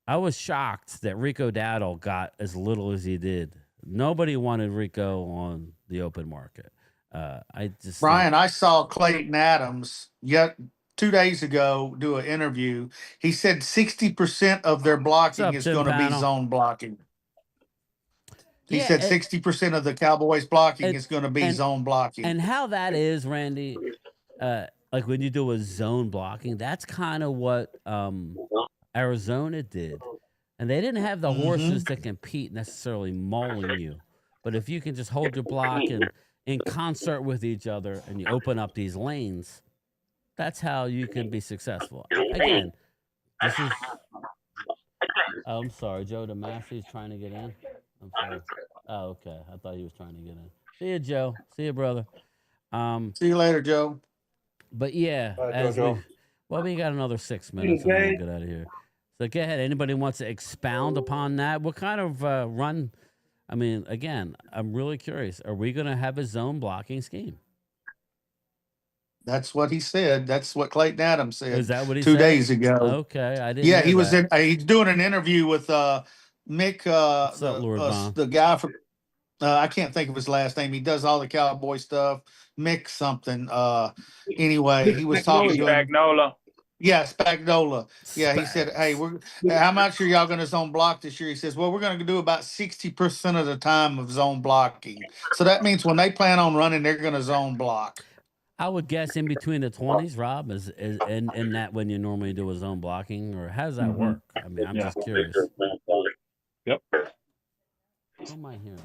I was shocked that Rico Dowdle got as little as he did. Nobody wanted Rico on the open market.
Brian, I saw Clayton Adams 2 days ago do an interview. He said 60% of their blocking is going to be zone blocking. He said 60% of the Cowboys blocking is going to be zone blocking.
And how that is, Randy, like when you do a zone blocking, that's kind of what Arizona did. And they didn't have the horses to compete necessarily mauling you. But if you can just hold your block and in concert with each other and you open up these lanes, that's how you can be successful. Again, this is... I'm sorry, Joe DeMassey's trying to get in. I'm sorry. Oh, okay. I thought he was trying to get in. See you, Joe. See you, brother.
See you later, Joe.
But yeah,
Joe.
We got another 6 minutes and then we'll get out of here. So go ahead. Anybody wants to expound upon that? What kind of run? I mean, again, I'm really curious. Are we going to have a zone blocking scheme?
That's what he said. That's what Clayton Adams said.
Is that what he said?
2 days ago.
Okay, I didn't.
Yeah,
hear
he was
that.
he's doing an interview with Mick,
What's up, Lord Von?
the guy from I can't think of his last name. He does all the cowboy stuff. Mick something. Anyway, he was talking to him.
Spagnola.
Yeah, Spagnola. Yeah, he said, "Hey, how much are y'all going to zone block this year?" He says, "Well, we're going to do about 60% of the time of zone blocking. So that means when they plan on running, they're going to zone block."
I would guess in between the 20s, Rob, is in that when you normally do a zone blocking, or how does that work? I mean, I'm just curious.
Yep.
Who am I hearing?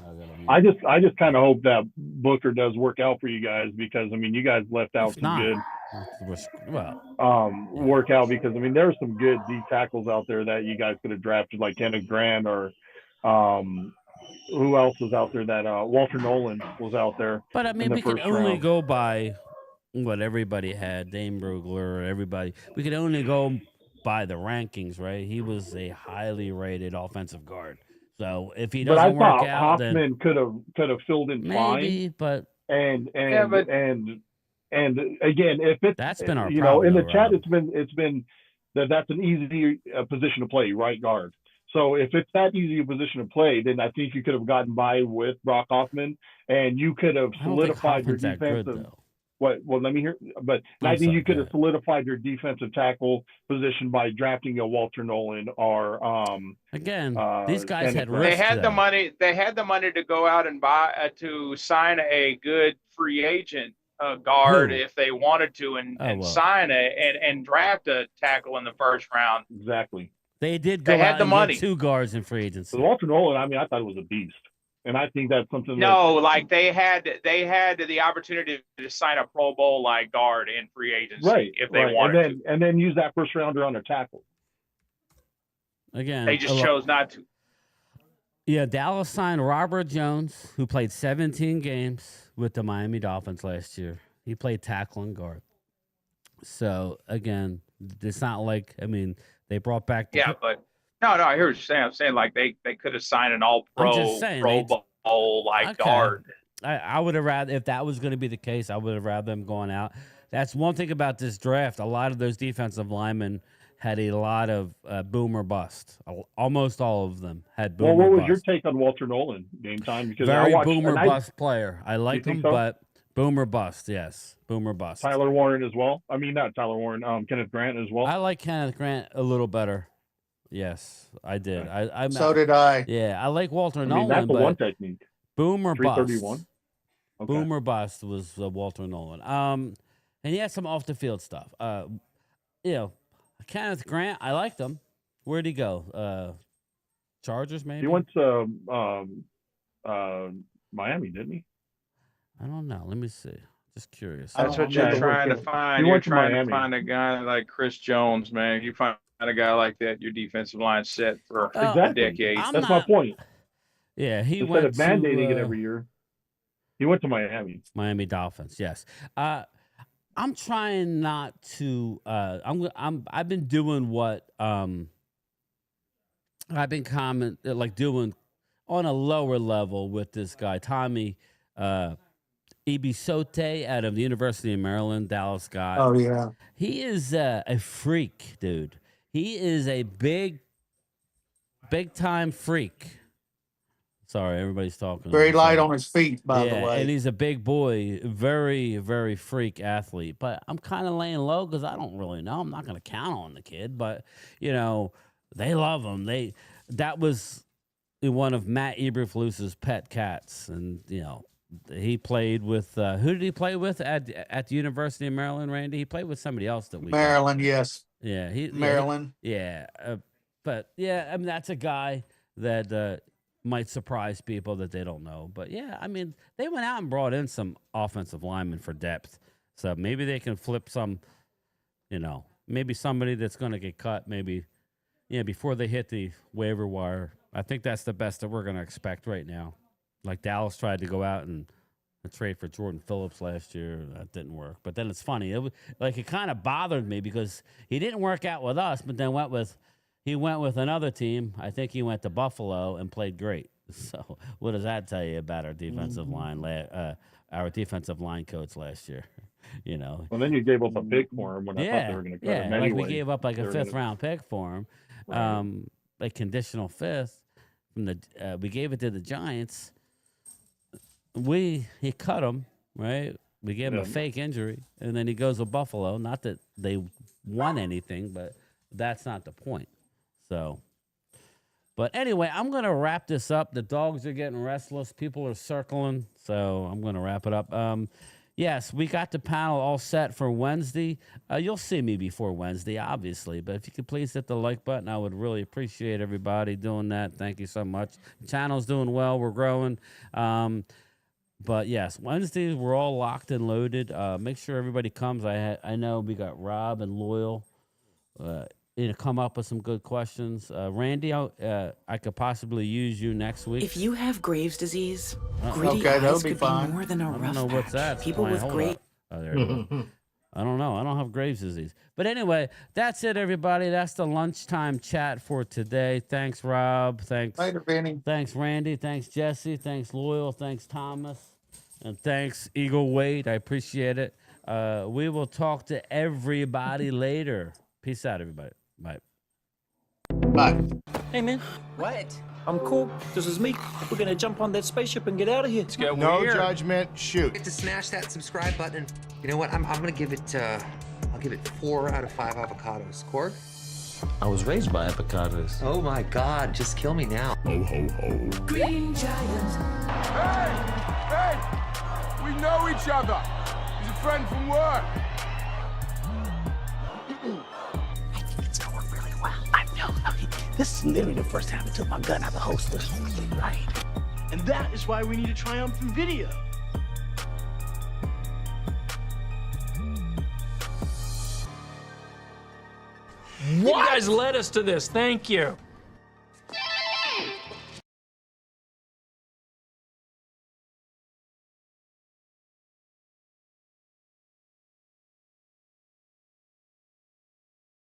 I just kind of hope that Booker does work out for you guys, because I mean, you guys left out some good work out, because I mean, there's some good D tackles out there that you guys could have drafted, like Kenneth Grant, or who else was out there? That Walter Nolan was out there.
But I mean, we can only go by what everybody had, Dane Brugler, everybody. We could only go by the rankings, right? He was a highly rated offensive guard. So if he doesn't work out,
Hoffman
then
could have filled in
maybe,
fine.
But
and again, if it's,
that's been our
problem, in the
though,
chat,
Rob.
it's been that's an easy position to play, right guard. So if it's that easy a position to play, then I think you could have gotten by with Brock Hoffman, and you could have solidified your defensive. Well, let me hear. But I think you could have solidified your defensive tackle position by drafting a Walter Nolan or
again. These guys had
they had the money. They had the money to go out and buy to sign a good free agent guard if they wanted to, and sign and draft a tackle in the first round.
Exactly.
They did go out and get 2 guards in free agency.
So Walter Nolan, I mean, I thought it was a beast. And I think that's something.
Like they had the opportunity to sign a Pro Bowl like guard in free agency,
right?
If they wanted
and then use that first rounder on a tackle.
Again,
they just chose not to.
Yeah, Dallas signed Robert Jones, who played 17 games with the Miami Dolphins last year. He played tackle and guard. So again, it's not like they brought back.
But. No, I hear what you're saying. I'm saying like they could have signed an Pro Bowl like guard.
I would have rather, if that was going to be the case, I would have rather them going out. That's one thing about this draft. A lot of those defensive linemen had a lot of boom or bust. Almost all of them had boom or bust.
Well, what was your take on Walter Nolan, game time? Because
very boom or bust player. I like him, but boom or bust, yes. Boom or bust.
Tyler Warren as well? I mean, not Tyler Warren, Kenneth Grant as well?
I like Kenneth Grant a little better. Yes, I did.
Okay. So did I.
Yeah, I like Walter Nolan.
That's the one technique.
Boom or bust.
331.
Okay. Boom or bust was Walter Nolan. And he had some off the field stuff. Kenneth Grant, I liked him. Where'd he go? Chargers, maybe.
He went to Miami, didn't he?
I don't know. Let me see. Just curious.
That's what you're trying to find. You're trying to find a guy like Chris Jones, man. You find a guy like that, your defensive line set for a decade.
That's my point.
Yeah, he
Instead of mandating it every year, he went to Miami.
Miami Dolphins, yes. I'm trying not to. I've been doing what I've been doing on a lower level with this guy, Tommy Ibisote out of the University of Maryland, Dallas guy.
Oh yeah,
he is a freak, dude. He is a big time freak. Sorry, everybody's talking.
Very light on his feet, by the way.
And he's a big boy, very, very freak athlete. But I'm kind of laying low because I don't really know. I'm not going to count on the kid, but they love him. That was one of Matt Eberflus's pet cats, and he played with who did he play with at the University of Maryland, Randy? He played with somebody else that we
Maryland, yes.
Yeah,
Maryland.
But yeah, that's a guy that might surprise people that they don't know. But yeah, they went out and brought in some offensive linemen for depth, so maybe they can flip some. Maybe somebody that's going to get cut. Maybe, before they hit the waiver wire. I think that's the best that we're going to expect right now. Like Dallas tried to go out and trade for Jordan Phillips last year. That didn't work. But then it's funny. It kind of bothered me because he didn't work out with us, but then he went with another team. I think he went to Buffalo and played great. So what does that tell you about our defensive line? Our defensive line coach last year.
Well, then you gave up a pick for him when I thought they were going to cut him anyway.
Like we gave up a 5th round pick for him,
right.
A conditional 5th from we gave it to the Giants. he cut him, right? We gave him a fake injury, and then he goes to Buffalo. Not that they won anything, but that's not the point. So, but anyway, I'm going to wrap this up. The dogs are getting restless. People are circling, so I'm going to wrap it up. Yes, we got the panel all set for Wednesday. You'll see me before Wednesday, obviously, but if you could please hit the like button, I would really appreciate everybody doing that. Thank you so much. The channel's doing well. We're growing. But yes, Wednesdays we're all locked and loaded. Make sure everybody comes. I know we got Rob and Loyal. Come up with some good questions. Randy, I could possibly use you next week.
If you have Graves' disease,
Okay, that'll be fine.
be more than a
I
rough
don't know
patch.
what's that.
People with Graves.
Oh, there you go. I don't know. I don't have Graves' disease. But anyway, that's it, everybody. That's the lunchtime chat for today. Thanks, Rob. Thanks.
Later, Benny.
Thanks, Randy. Thanks, Jesse. Thanks, Loyal. Thanks, Thomas. And thanks, Eagle Wade. I appreciate it. We will talk to everybody later. Peace out, everybody. Bye.
Bye.
Hey, man.
What?
I'm cool. This is me. We're gonna jump on that spaceship and get out of here. Let's go.
No judgment. Shoot.
To smash that subscribe button. You know what? I'm gonna give it. I'll give it 4 out of 5 avocados. Korg?
I was raised by avocados.
Oh my God! Just kill me now.
Ho ho ho.
Green Giant.
Hey! We know each other. He's a friend from work.
I think it's going really well. I know. This is literally the first time I took my gun out of the holster. Right.
And that is why we need a triumphant video.
You guys led us to this. Thank you.